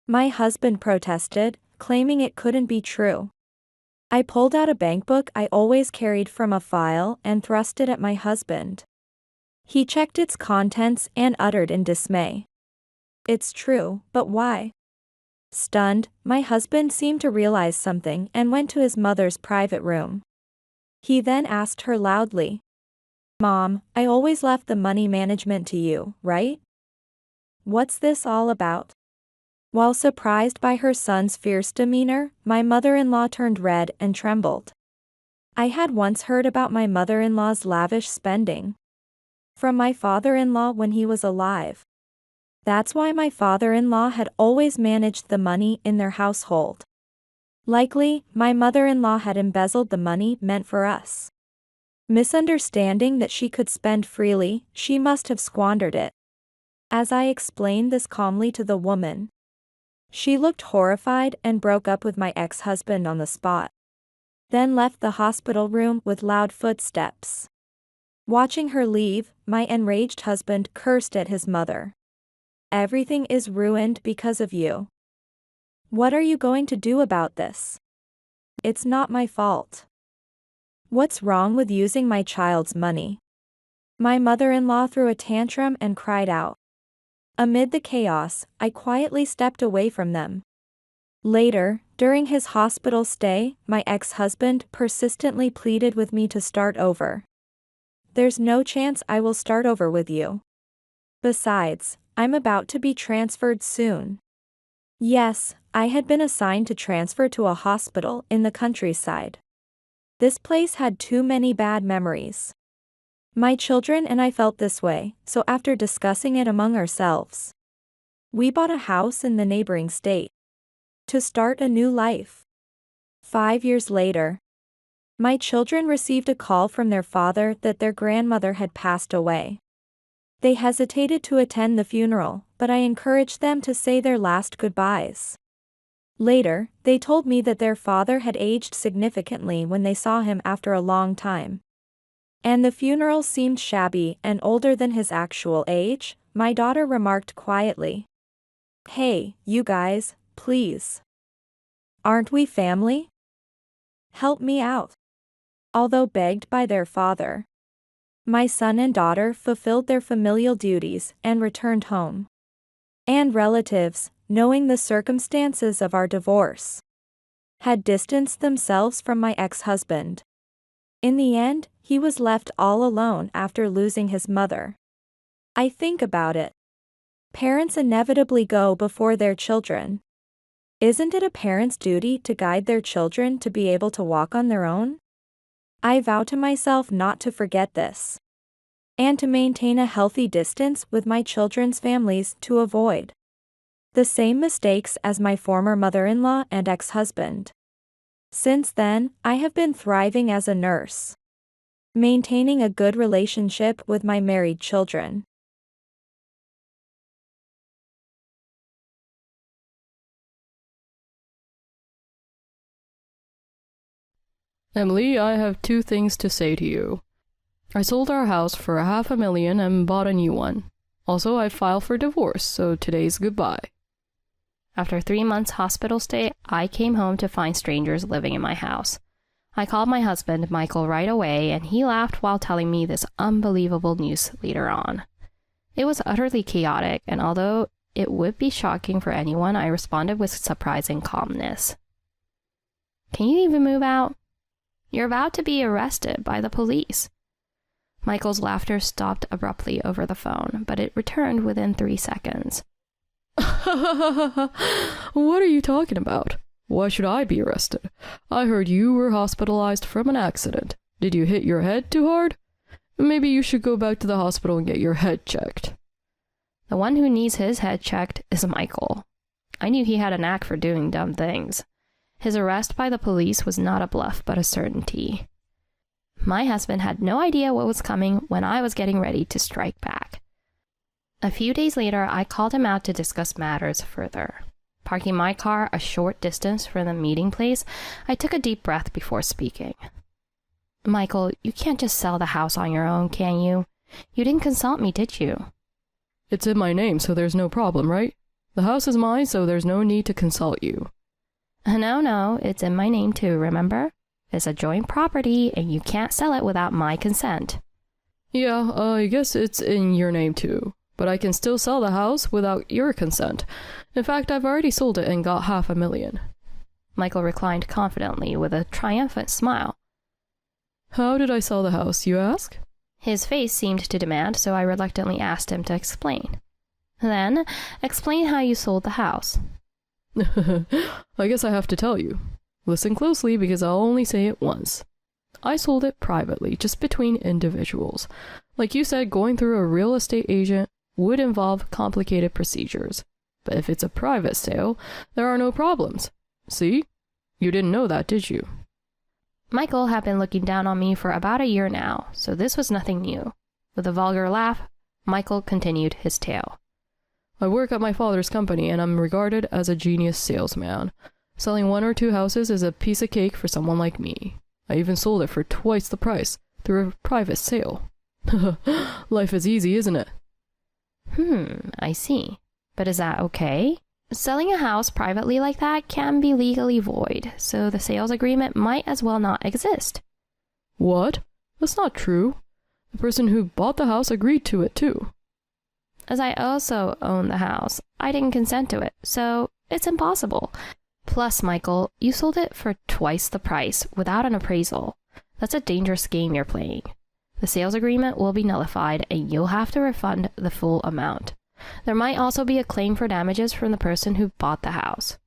My husband protested, claiming it couldn't be true. I pulled out a bankbook I always carried from a file and thrust it at my husband. He checked its contents and uttered in dismay, "It's true, but why?" Stunned, my husband seemed to realize something and went to his mother's private room. He then asked her loudly, "Mom, I always left the money management to you, right? What's this all about?" While surprised by her son's fierce demeanor, my mother-in-law turned red and trembled. I had once heard about my mother-in-law's lavish spending from my father-in-law when he was alive. That's why my father-in-law had always managed the money in their household. Likely, my mother-in-law had embezzled the money meant for us. Misunderstanding that she could spend freely, she must have squandered it. As I explained this calmly to the woman, she looked horrified and broke up with my ex-husband on the spot, then left the hospital room with loud footsteps. Watching her leave, my enraged husband cursed at his mother. "Everything is ruined because of you. What are you going to do about this? It's not my fault. What's wrong with using my child's money?" My mother-in-law threw a tantrum and cried out. Amid the chaos, I quietly stepped away from them. Later, during his hospital stay, my ex-husband persistently pleaded with me to start over. "There's no chance I will start over with you. Besides, I'm about to be transferred soon." Yes, I had been assigned to transfer to a hospital in the countryside. This place had too many bad memories. My children and I felt this way, so after discussing it among ourselves, we bought a house in the neighboring state to start a new life. 5 years later, My children received a call from their father that their grandmother had passed away. They hesitated to attend the funeral, but I encouraged them to say their last goodbyes. Later, they told me that their father had aged significantly when they saw him after a long time. And the funeral seemed shabby and older than his actual age, my daughter remarked quietly. Hey, you guys, please. Aren't we family? Help me out. Although begged by their father, my son and daughter fulfilled their familial duties and returned home. And relatives, knowing the circumstances of our divorce, had distanced themselves from my ex-husband. In the end, he was left all alone after losing his mother. I think about it. Parents inevitably go before their children. Isn't it a parent's duty to guide their children to be able to walk on their own? I vow to myself not to forget this, and to maintain a healthy distance with my children's families to avoid the same mistakes as my former mother-in-law and ex-husband. Since then, I have been thriving as a nurse, maintaining a good relationship with my married children. Emily, I have 2 things to say to you. I sold our house for $500,000 and bought a new one. Also, I filed for divorce, so today's goodbye. After 3 months hospital stay, I came home to find strangers living in my house. I called my husband, Michael, right away, and he laughed while telling me this unbelievable news later on. It was utterly chaotic, and although it would be shocking for anyone, I responded with surprising calmness. Can you even move out? You're about to be arrested by the police. Michael's laughter stopped abruptly over the phone, but it returned within 3 seconds. What are you talking about? Why should I be arrested? I heard you were hospitalized from an accident. Did you hit your head too hard? Maybe you should go back to the hospital and get your head checked. The one who needs his head checked is Michael. I knew he had a knack for doing dumb things. His arrest by the police was not a bluff, but a certainty. My husband had no idea what was coming when I was getting ready to strike back. A few days later, I called him out to discuss matters further. Parking my car a short distance from the meeting place, I took a deep breath before speaking. Michael, you can't just sell the house on your own, can you? You didn't consult me, did you? It's in my name, so there's no problem, right? The house is mine, so there's no need to consult you. No, it's in my name too, remember? It's a joint property, and you can't sell it without my consent. Yeah, I guess it's in your name too. But I can still sell the house without your consent. In fact, I've already sold it and got $500,000. Michael reclined confidently with a triumphant smile. How did I sell the house, you ask? His face seemed to demand, so I reluctantly asked him to explain. Then, explain how you sold the house. I guess I have to tell you. Listen closely because I'll only say it once. I sold it privately, just between individuals. Like you said, going through a real estate agent would involve complicated procedures. But if it's a private sale, there are no problems. See? You didn't know that, did you? Michael had been looking down on me for about a year now, so this was nothing new. With a vulgar laugh, Michael continued his tale. I work at my father's company and I'm regarded as a genius salesman. Selling 1 or 2 houses is a piece of cake for someone like me. I even sold it for twice the price through a private sale. Life is easy, isn't it? I see. But is that okay? Selling a house privately like that can be legally void, so the sales agreement might as well not exist. What? That's not true. The person who bought the house agreed to it too. As I also own the house, I didn't consent to it, so it's impossible. Plus, Michael, you sold it for twice the price without an appraisal. That's a dangerous game you're playing. The sales agreement will be nullified and you'll have to refund the full amount. There might also be a claim for damages from the person who bought the house.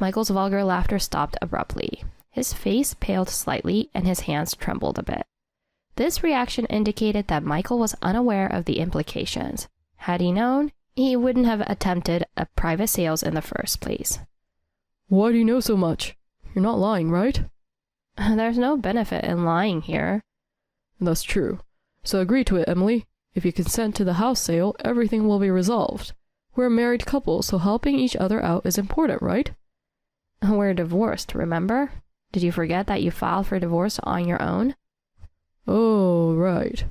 Michael's vulgar laughter stopped abruptly. His face paled slightly and his hands trembled a bit. This reaction indicated that Michael was unaware of the implications. Had he known, he wouldn't have attempted a private sales in the first place. Why do you know so much? You're not lying, right? There's no benefit in lying here. That's true. So agree to it, Emily. If you consent to the house sale, everything will be resolved. We're a married couple, so helping each other out is important, right? We're divorced, remember? Did you forget that you filed for divorce on your own? Oh, right.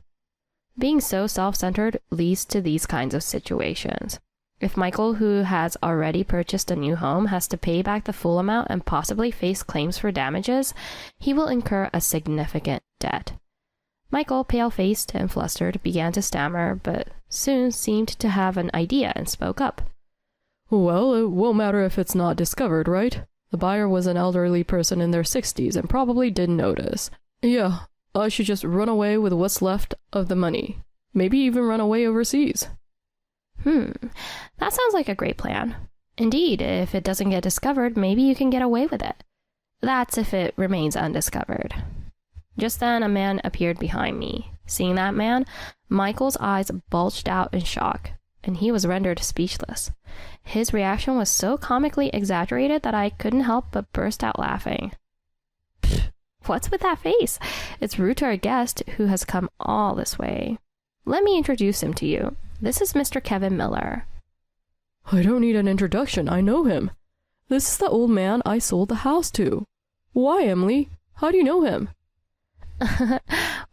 Being so self-centered leads to these kinds of situations. If Michael, who has already purchased a new home, has to pay back the full amount and possibly face claims for damages, he will incur a significant debt. Michael, pale-faced and flustered, began to stammer, but soon seemed to have an idea and spoke up. Well, it won't matter if it's not discovered, right? The buyer was an elderly person in their 60s and probably didn't notice. Yeah, I should just run away with what's left of the money. Maybe even run away overseas. That sounds like a great plan. Indeed, if it doesn't get discovered, maybe you can get away with it. That's if it remains undiscovered. Just then, a man appeared behind me. Seeing that man, Michael's eyes bulged out in shock, and he was rendered speechless. His reaction was so comically exaggerated that I couldn't help but burst out laughing. Pfft, what's with that face? It's rude to our guest who has come all this way. Let me introduce him to you. This is Mr. Kevin Miller. I don't need an introduction, I know him. This is the old man I sold the house to. Why, Emily? How do you know him?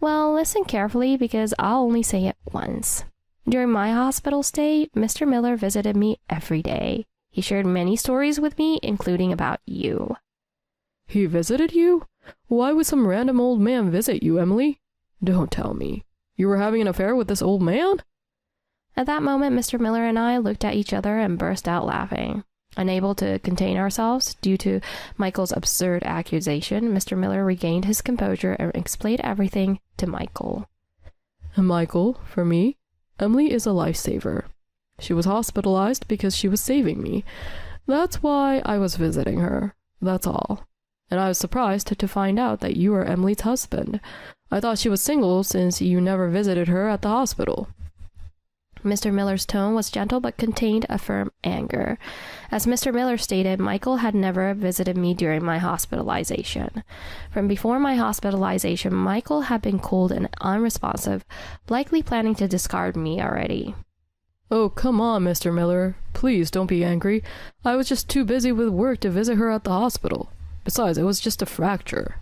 Well, listen carefully because I'll only say it once. During my hospital stay, Mr. Miller visited me every day. He shared many stories with me, including about you. He visited you? Why would some random old man visit you, Emily? Don't tell me. You were having an affair with this old man? At that moment, Mr. Miller and I looked at each other and burst out laughing. Unable to contain ourselves due to Michael's absurd accusation, Mr. Miller regained his composure and explained everything to Michael. Michael, for me, Emily is a lifesaver. She was hospitalized because she was saving me. That's why I was visiting her. That's all. And I was surprised to find out that you are Emily's husband. I thought she was single since you never visited her at the hospital. Mr. Miller's tone was gentle but contained a firm anger. As Mr. Miller stated, Michael had never visited me during my hospitalization. From before my hospitalization, Michael had been cold and unresponsive, likely planning to discard me already. Oh, come on, Mr. Miller. Please don't be angry. I was just too busy with work to visit her at the hospital. Besides, it was just a fracture.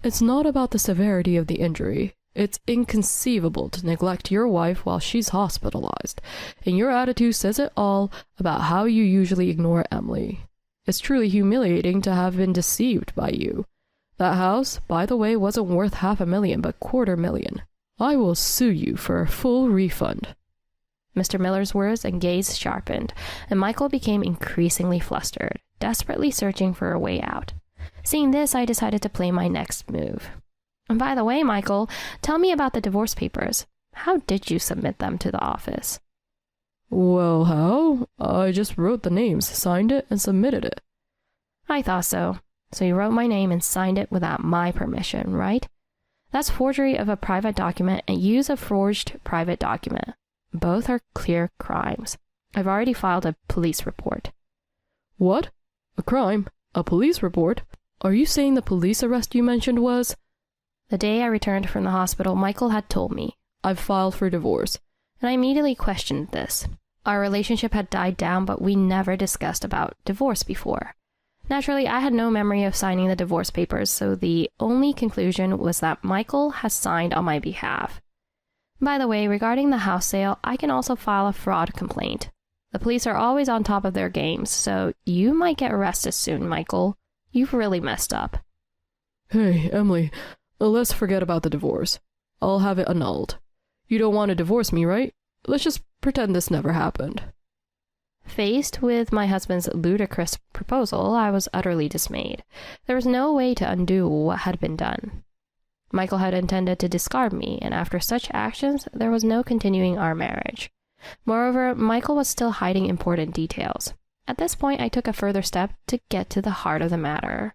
It's not about the severity of the injury. It's inconceivable to neglect your wife while she's hospitalized, and your attitude says it all about how you usually ignore Emily. It's truly humiliating to have been deceived by you. That house, by the way, wasn't worth $500,000 but $250,000. I will sue you for a full refund. Mr. Miller's words and gaze sharpened, and Michael became increasingly flustered, desperately searching for a way out. Seeing this, I decided to play my next move. And by the way, Michael, tell me about the divorce papers. How did you submit them to the office? Well, how? I just wrote the names, signed it, and submitted it. I thought so. So you wrote my name and signed it without my permission, right? That's forgery of a private document and use of forged private document. Both are clear crimes. I've already filed a police report. What? A crime? A police report? Are you saying the police arrest you mentioned was... The day I returned from the hospital, Michael had told me, I've filed for divorce. And I immediately questioned this. Our relationship had died down, but we never discussed about divorce before. Naturally, I had no memory of signing the divorce papers, so the only conclusion was that Michael has signed on my behalf. By the way, regarding the house sale, I can also file a fraud complaint. The police are always on top of their games, so you might get arrested soon, Michael. You've really messed up. Hey, Emily, let's forget about the divorce. I'll have it annulled. You don't want to divorce me, right? Let's just pretend this never happened. Faced with my husband's ludicrous proposal, I was utterly dismayed. There was no way to undo what had been done. Michael had intended to discard me, and after such actions, there was no continuing our marriage. Moreover, Michael was still hiding important details. At this point, I took a further step to get to the heart of the matter.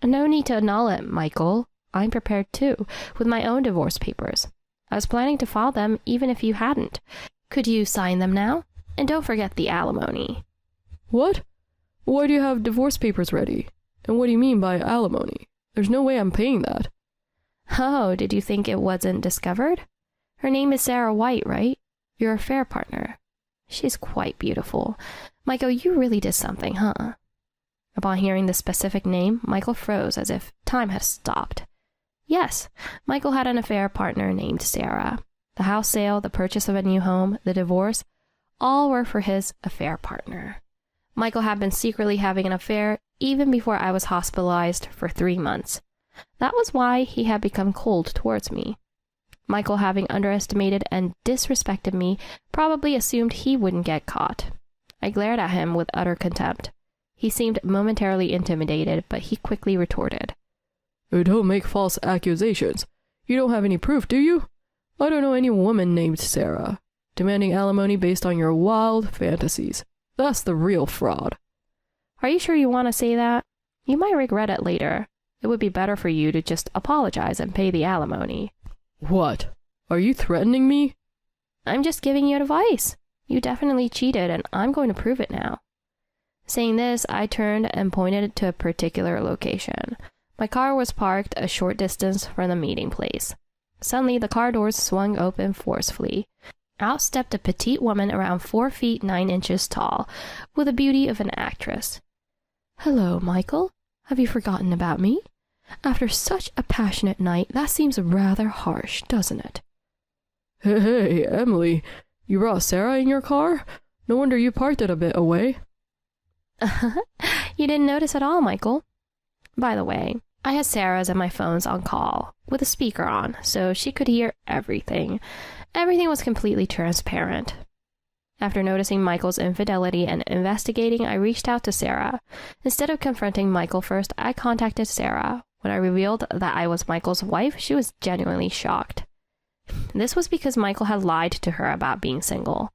No need to annul it, Michael. I'm prepared too, with my own divorce papers. I was planning to file them even if you hadn't. Could you sign them now? And don't forget the alimony. What? Why do you have divorce papers ready? And what do you mean by alimony? There's no way I'm paying that. Oh, did you think it wasn't discovered? Her name is Sarah White, right? Your affair partner. She's quite beautiful. Michael, you really did something, huh? Upon hearing the specific name, Michael froze as if time had stopped. Yes, Michael had an affair partner named Sarah. The house sale, the purchase of a new home, the divorce, all were for his affair partner. Michael had been secretly having an affair even before I was hospitalized for 3 months. That was why he had become cold towards me. Michael, having underestimated and disrespected me, probably assumed he wouldn't get caught. I glared at him with utter contempt. He seemed momentarily intimidated, but he quickly retorted. Don't make false accusations. You don't have any proof, do you? I don't know any woman named Sarah. Demanding alimony based on your wild fantasies. That's the real fraud. Are you sure you want to say that? You might regret it later. It would be better for you to just apologize and pay the alimony. What? Are you threatening me? I'm just giving you advice. You definitely cheated, and I'm going to prove it now. Saying this, I turned and pointed to a particular location. My car was parked a short distance from the meeting place. Suddenly, the car doors swung open forcefully. Out stepped a petite woman around 4 feet 9 inches tall, with the beauty of an actress. Hello, Michael. Have you forgotten about me? After such a passionate night, that seems rather harsh, doesn't it? Hey, Emily. You brought Sarah in your car? No wonder you parked it a bit away. You didn't notice at all, Michael. By the way, I had Sarah's and my phones on call, with a speaker on, so she could hear everything. Everything was completely transparent. After noticing Michael's infidelity and investigating, I reached out to Sarah. Instead of confronting Michael first, I contacted Sarah. When I revealed that I was Michael's wife, she was genuinely shocked. This was because Michael had lied to her about being single.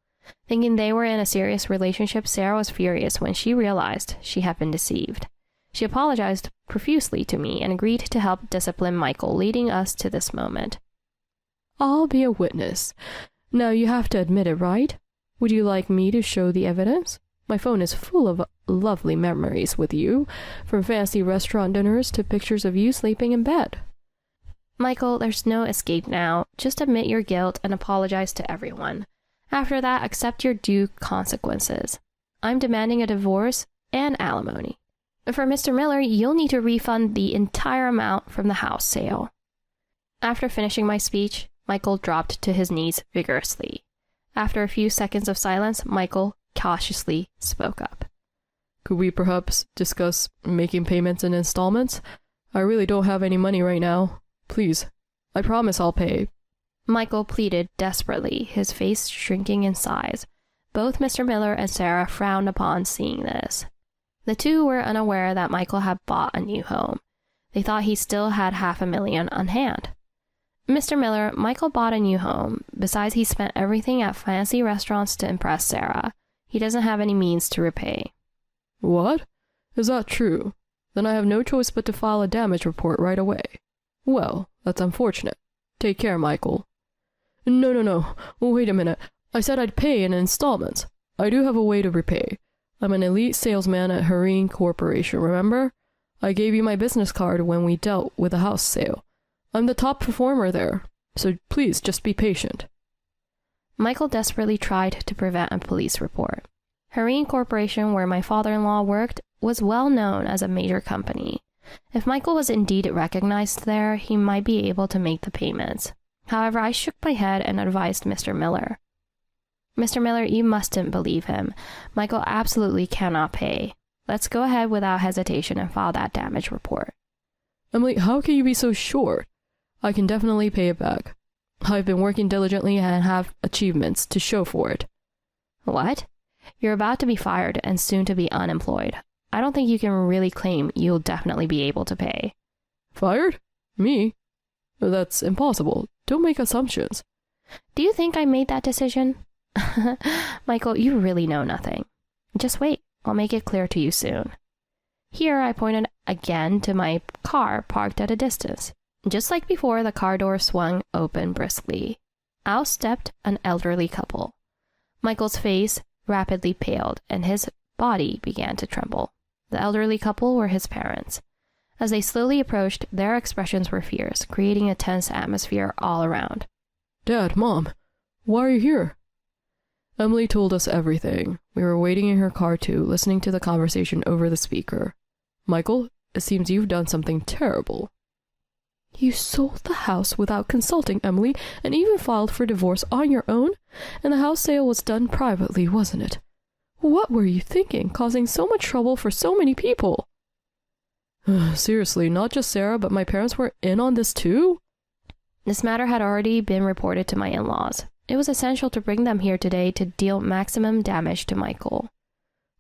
Thinking they were in a serious relationship, Sarah was furious when she realized she had been deceived. She apologized profusely to me and agreed to help discipline Michael, leading us to this moment. I'll be a witness. Now you have to admit it, right? Would you like me to show the evidence? My phone is full of lovely memories with you, from fancy restaurant dinners to pictures of you sleeping in bed. Michael, there's no escape now. Just admit your guilt and apologize to everyone. After that, accept your due consequences. I'm demanding a divorce and alimony. For Mr. Miller, you'll need to refund the entire amount from the house sale. After finishing my speech, Michael dropped to his knees vigorously. After a few seconds of silence, Michael cautiously spoke up. Could we perhaps discuss making payments in installments? I really don't have any money right now. Please, I promise I'll pay. Michael pleaded desperately, his face shrinking in size. Both Mr. Miller and Sarah frowned upon seeing this. The two were unaware that Michael had bought a new home. They thought he still had $500,000 on hand. Mr. Miller, Michael bought a new home. Besides, he spent everything at fancy restaurants to impress Sarah. He doesn't have any means to repay. What? Is that true? Then I have no choice but to file a damage report right away. Well, that's unfortunate. Take care, Michael. No. Wait a minute. I said I'd pay in installments. I do have a way to repay. I'm an elite salesman at Harine Corporation, remember? I gave you my business card when we dealt with the house sale. I'm the top performer there, so please just be patient. Michael desperately tried to prevent a police report. Harine Corporation, where my father-in-law worked, was well known as a major company. If Michael was indeed recognized there, he might be able to make the payments. However, I shook my head and advised Mr. Miller. Mr. Miller, you mustn't believe him. Michael absolutely cannot pay. Let's go ahead without hesitation and file that damage report. Emily, how can you be so sure? I can definitely pay it back. I've been working diligently and have achievements to show for it. What? You're about to be fired and soon to be unemployed. I don't think you can really claim you'll definitely be able to pay. Fired? Me? That's impossible. Don't make assumptions. Do you think I made that decision? Michael, you really know nothing. Just wait. I'll make it clear to you soon. Here I pointed again to my car parked at a distance. Just like before, the car door swung open briskly. Out stepped an elderly couple. Michael's face rapidly paled, and his body began to tremble. The elderly couple were his parents. As they slowly approached, their expressions were fierce, creating a tense atmosphere all around. Dad, Mom, why are you here? Emily told us everything. We were waiting in her car too, listening to the conversation over the speaker. Michael, it seems you've done something terrible. You sold the house without consulting Emily and even filed for divorce on your own? And the house sale was done privately, wasn't it? What were you thinking, causing so much trouble for so many people? Seriously, not just Sarah, but my parents were in on this too? This matter had already been reported to my in-laws. It was essential to bring them here today to deal maximum damage to Michael.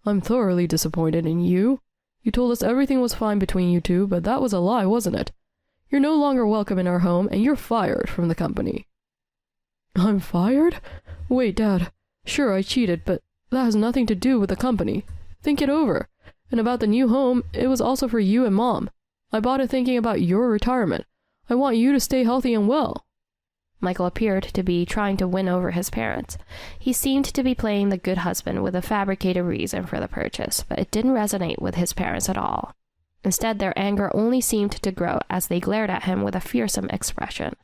I'm thoroughly disappointed in you. You told us everything was fine between you two, but that was a lie, wasn't it? You're no longer welcome in our home, and you're fired from the company. I'm fired? Wait, Dad. Sure, I cheated, but that has nothing to do with the company. Think it over. And about the new home, it was also for you and Mom. I bought it thinking about your retirement. I want you to stay healthy and well. Michael appeared to be trying to win over his parents. He seemed to be playing the good husband with a fabricated reason for the purchase, but it didn't resonate with his parents at all. Instead, their anger only seemed to grow as they glared at him with a fearsome expression.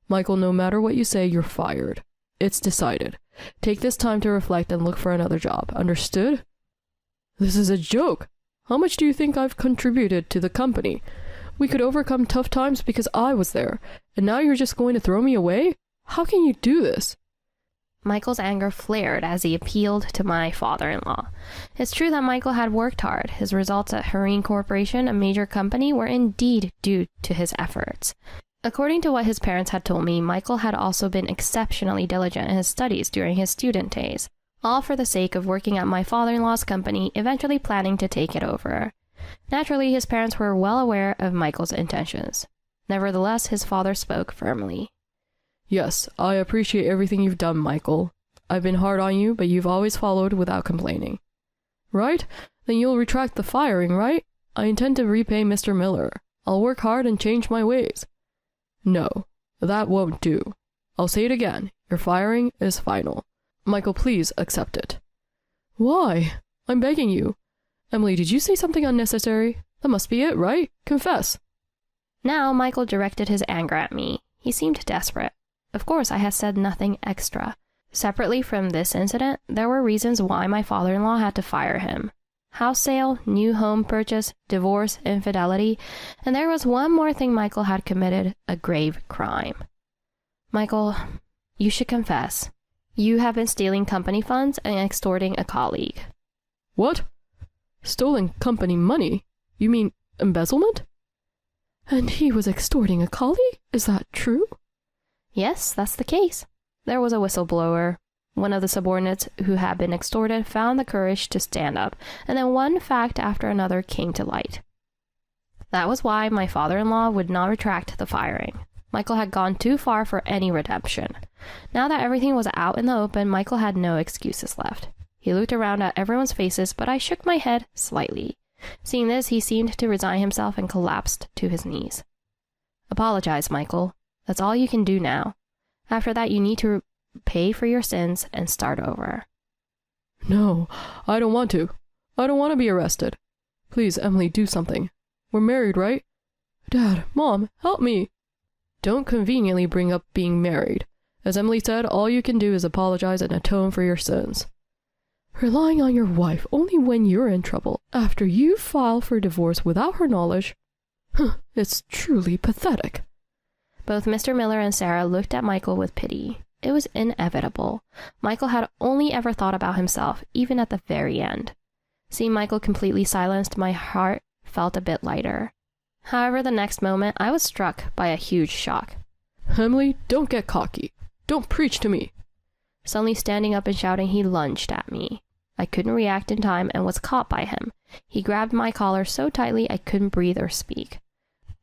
Michael, no matter what you say, you're fired. It's decided. Take this time to reflect and look for another job. Understood? This is a joke. How much do you think I've contributed to the company? We could overcome tough times because I was there, and now you're just going to throw me away? How can you do this? Michael's anger flared as he appealed to my father-in-law. It's true that Michael had worked hard. His results at Harine Corporation, a major company, were indeed due to his efforts. According to what his parents had told me, Michael had also been exceptionally diligent in his studies during his student days, all for the sake of working at my father-in-law's company, eventually planning to take it over. Naturally, his parents were well aware of Michael's intentions. Nevertheless, his father spoke firmly. Yes, I appreciate everything you've done, Michael. I've been hard on you, but you've always followed without complaining. Right? Then you'll retract the firing, right? I intend to repay Mr. Miller. I'll work hard and change my ways. No, that won't do. I'll say it again. Your firing is final. Michael, please accept it. Why? I'm begging you. Emily, did you say something unnecessary? That must be it, right? Confess. Now Michael directed his anger at me. He seemed desperate. Of course, I had said nothing extra. Separately from this incident, there were reasons why my father-in-law had to fire him. House sale, new home purchase, divorce, infidelity, and there was one more thing Michael had committed, a grave crime. Michael, you should confess. You have been stealing company funds and extorting a colleague. What? Stolen company money? You mean embezzlement? And he was extorting a colleague? Is that true? Yes, that's the case. There was a whistleblower. One of the subordinates who had been extorted found the courage to stand up, and then one fact after another came to light. That was why my father-in-law would not retract the firing. Michael had gone too far for any redemption. Now that everything was out in the open, Michael had no excuses left. He looked around at everyone's faces, but I shook my head slightly. Seeing this, he seemed to resign himself and collapsed to his knees. Apologize, Michael. That's all you can do now. After that, you need to pay for your sins and start over. No, I don't want to. I don't want to be arrested. Please, Emily, do something. We're married, right? Dad, Mom, help me. Don't conveniently bring up being married. As Emily said, all you can do is apologize and atone for your sins. Relying on your wife only when you're in trouble after you file for divorce without her knowledge. It's truly pathetic. Both Mr. Miller and Sarah looked at Michael with pity. It was inevitable. Michael had only ever thought about himself, even at the very end. Seeing Michael completely silenced, my heart felt a bit lighter. However, the next moment, I was struck by a huge shock. Emily, don't get cocky. Don't preach to me. Suddenly standing up and shouting, he lunged at me. I couldn't react in time and was caught by him. He grabbed my collar so tightly I couldn't breathe or speak.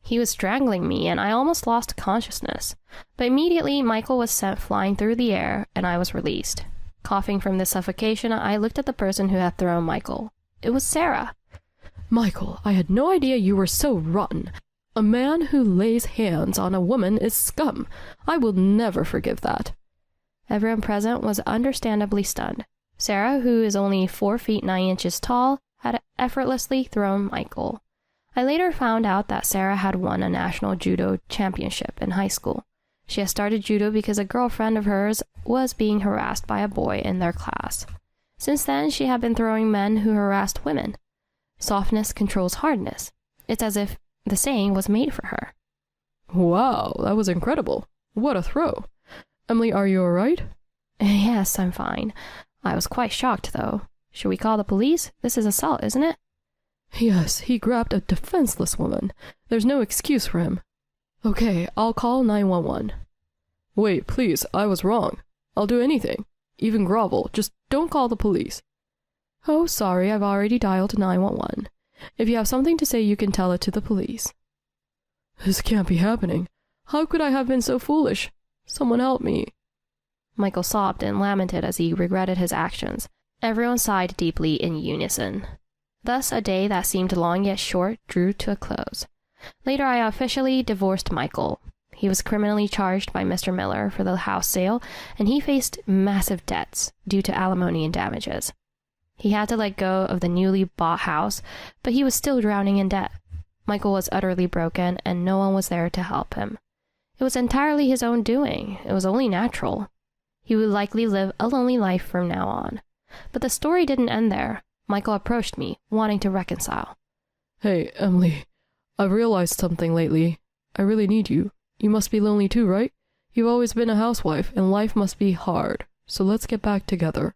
He was strangling me, and I almost lost consciousness. But immediately, Michael was sent flying through the air, and I was released. Coughing from the suffocation, I looked at the person who had thrown Michael. It was Sarah. Michael, I had no idea you were so rotten. A man who lays hands on a woman is scum. I will never forgive that. Everyone present was understandably stunned. Sarah, who is only 4 feet 9 inches tall, had effortlessly thrown Michael. I later found out that Sarah had won a national judo championship in high school. She had started judo because a girlfriend of hers was being harassed by a boy in their class. Since then, she had been throwing men who harassed women. Softness controls hardness. It's as if the saying was made for her. Wow, that was incredible. What a throw. Emily, are you alright? Yes, I'm fine. I was quite shocked, though. Should we call the police? This is assault, isn't it? Yes, he grabbed a defenseless woman. There's no excuse for him. Okay, I'll call 911. Wait, please, I was wrong. I'll do anything. Even grovel. Just don't call the police. Oh, sorry, I've already dialed 911. If you have something to say, you can tell it to the police. This can't be happening. How could I have been so foolish? Someone help me. Michael sobbed and lamented as he regretted his actions. Everyone sighed deeply in unison. Thus, a day that seemed long yet short drew to a close. Later, I officially divorced Michael. He was criminally charged by Mr. Miller for the house sale, and he faced massive debts due to alimony and damages. He had to let go of the newly bought house, but he was still drowning in debt. Michael was utterly broken, and no one was there to help him. It was entirely his own doing. It was only natural. He would likely live a lonely life from now on. But the story didn't end there. Michael approached me, wanting to reconcile. Hey, Emily. I've realized something lately. I really need you. You must be lonely too, right? You've always been a housewife, and life must be hard. So let's get back together.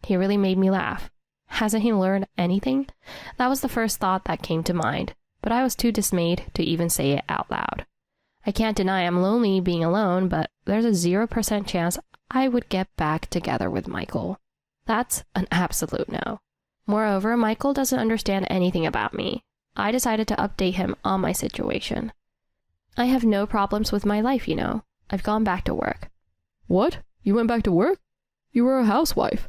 He really made me laugh. Hasn't he learned anything? That was the first thought that came to mind, but I was too dismayed to even say it out loud. I can't deny I'm lonely being alone, but there's a 0% chance I would get back together with Michael. That's an absolute no. Moreover, Michael doesn't understand anything about me. I decided to update him on my situation. I have no problems with my life, you know. I've gone back to work. What? You went back to work? You were a housewife.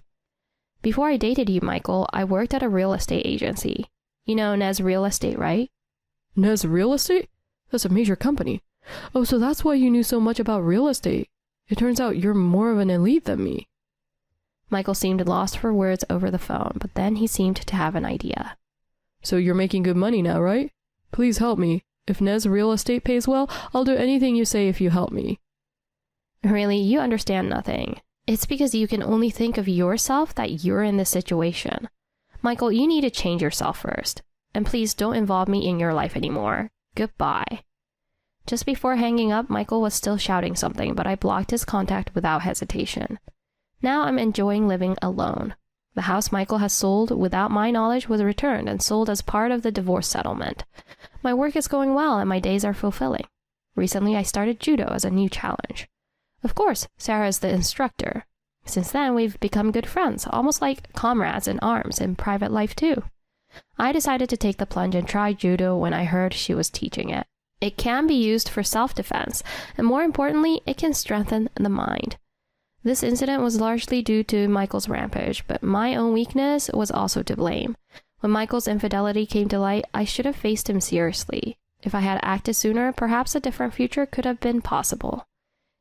Before I dated you, Michael, I worked at a real estate agency. You know Nez Real Estate, right? Nez Real Estate? That's a major company. Oh, so that's why you knew so much about real estate. It turns out you're more of an elite than me. Michael seemed lost for words over the phone, but then he seemed to have an idea. So you're making good money now, right? Please help me. If Nez Real Estate pays well, I'll do anything you say if you help me. Really, you understand nothing. It's because you can only think of yourself that you're in this situation. Michael, you need to change yourself first. And please don't involve me in your life anymore. Goodbye. Just before hanging up, Michael was still shouting something, but I blocked his contact without hesitation. Now I'm enjoying living alone. The house Michael has sold without my knowledge was returned and sold as part of the divorce settlement. My work is going well and my days are fulfilling. Recently, I started judo as a new challenge. Of course, Sarah is the instructor. Since then, we've become good friends, almost like comrades in arms in private life too. I decided to take the plunge and try judo when I heard she was teaching it. It can be used for self-defense, and more importantly, it can strengthen the mind. This incident was largely due to Michael's rampage, but my own weakness was also to blame. When Michael's infidelity came to light, I should have faced him seriously. If I had acted sooner, perhaps a different future could have been possible.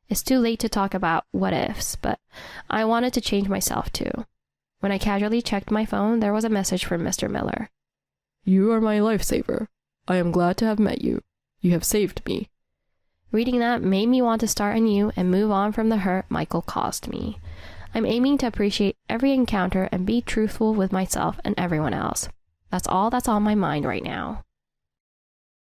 It's too late to talk about what ifs, but I wanted to change myself too. When I casually checked my phone, there was a message from Mr. Miller. You are my lifesaver. I am glad to have met you. You have saved me. Reading that made me want to start anew and move on from the hurt Michael caused me. I'm aiming to appreciate every encounter and be truthful with myself and everyone else. That's all that's on my mind right now.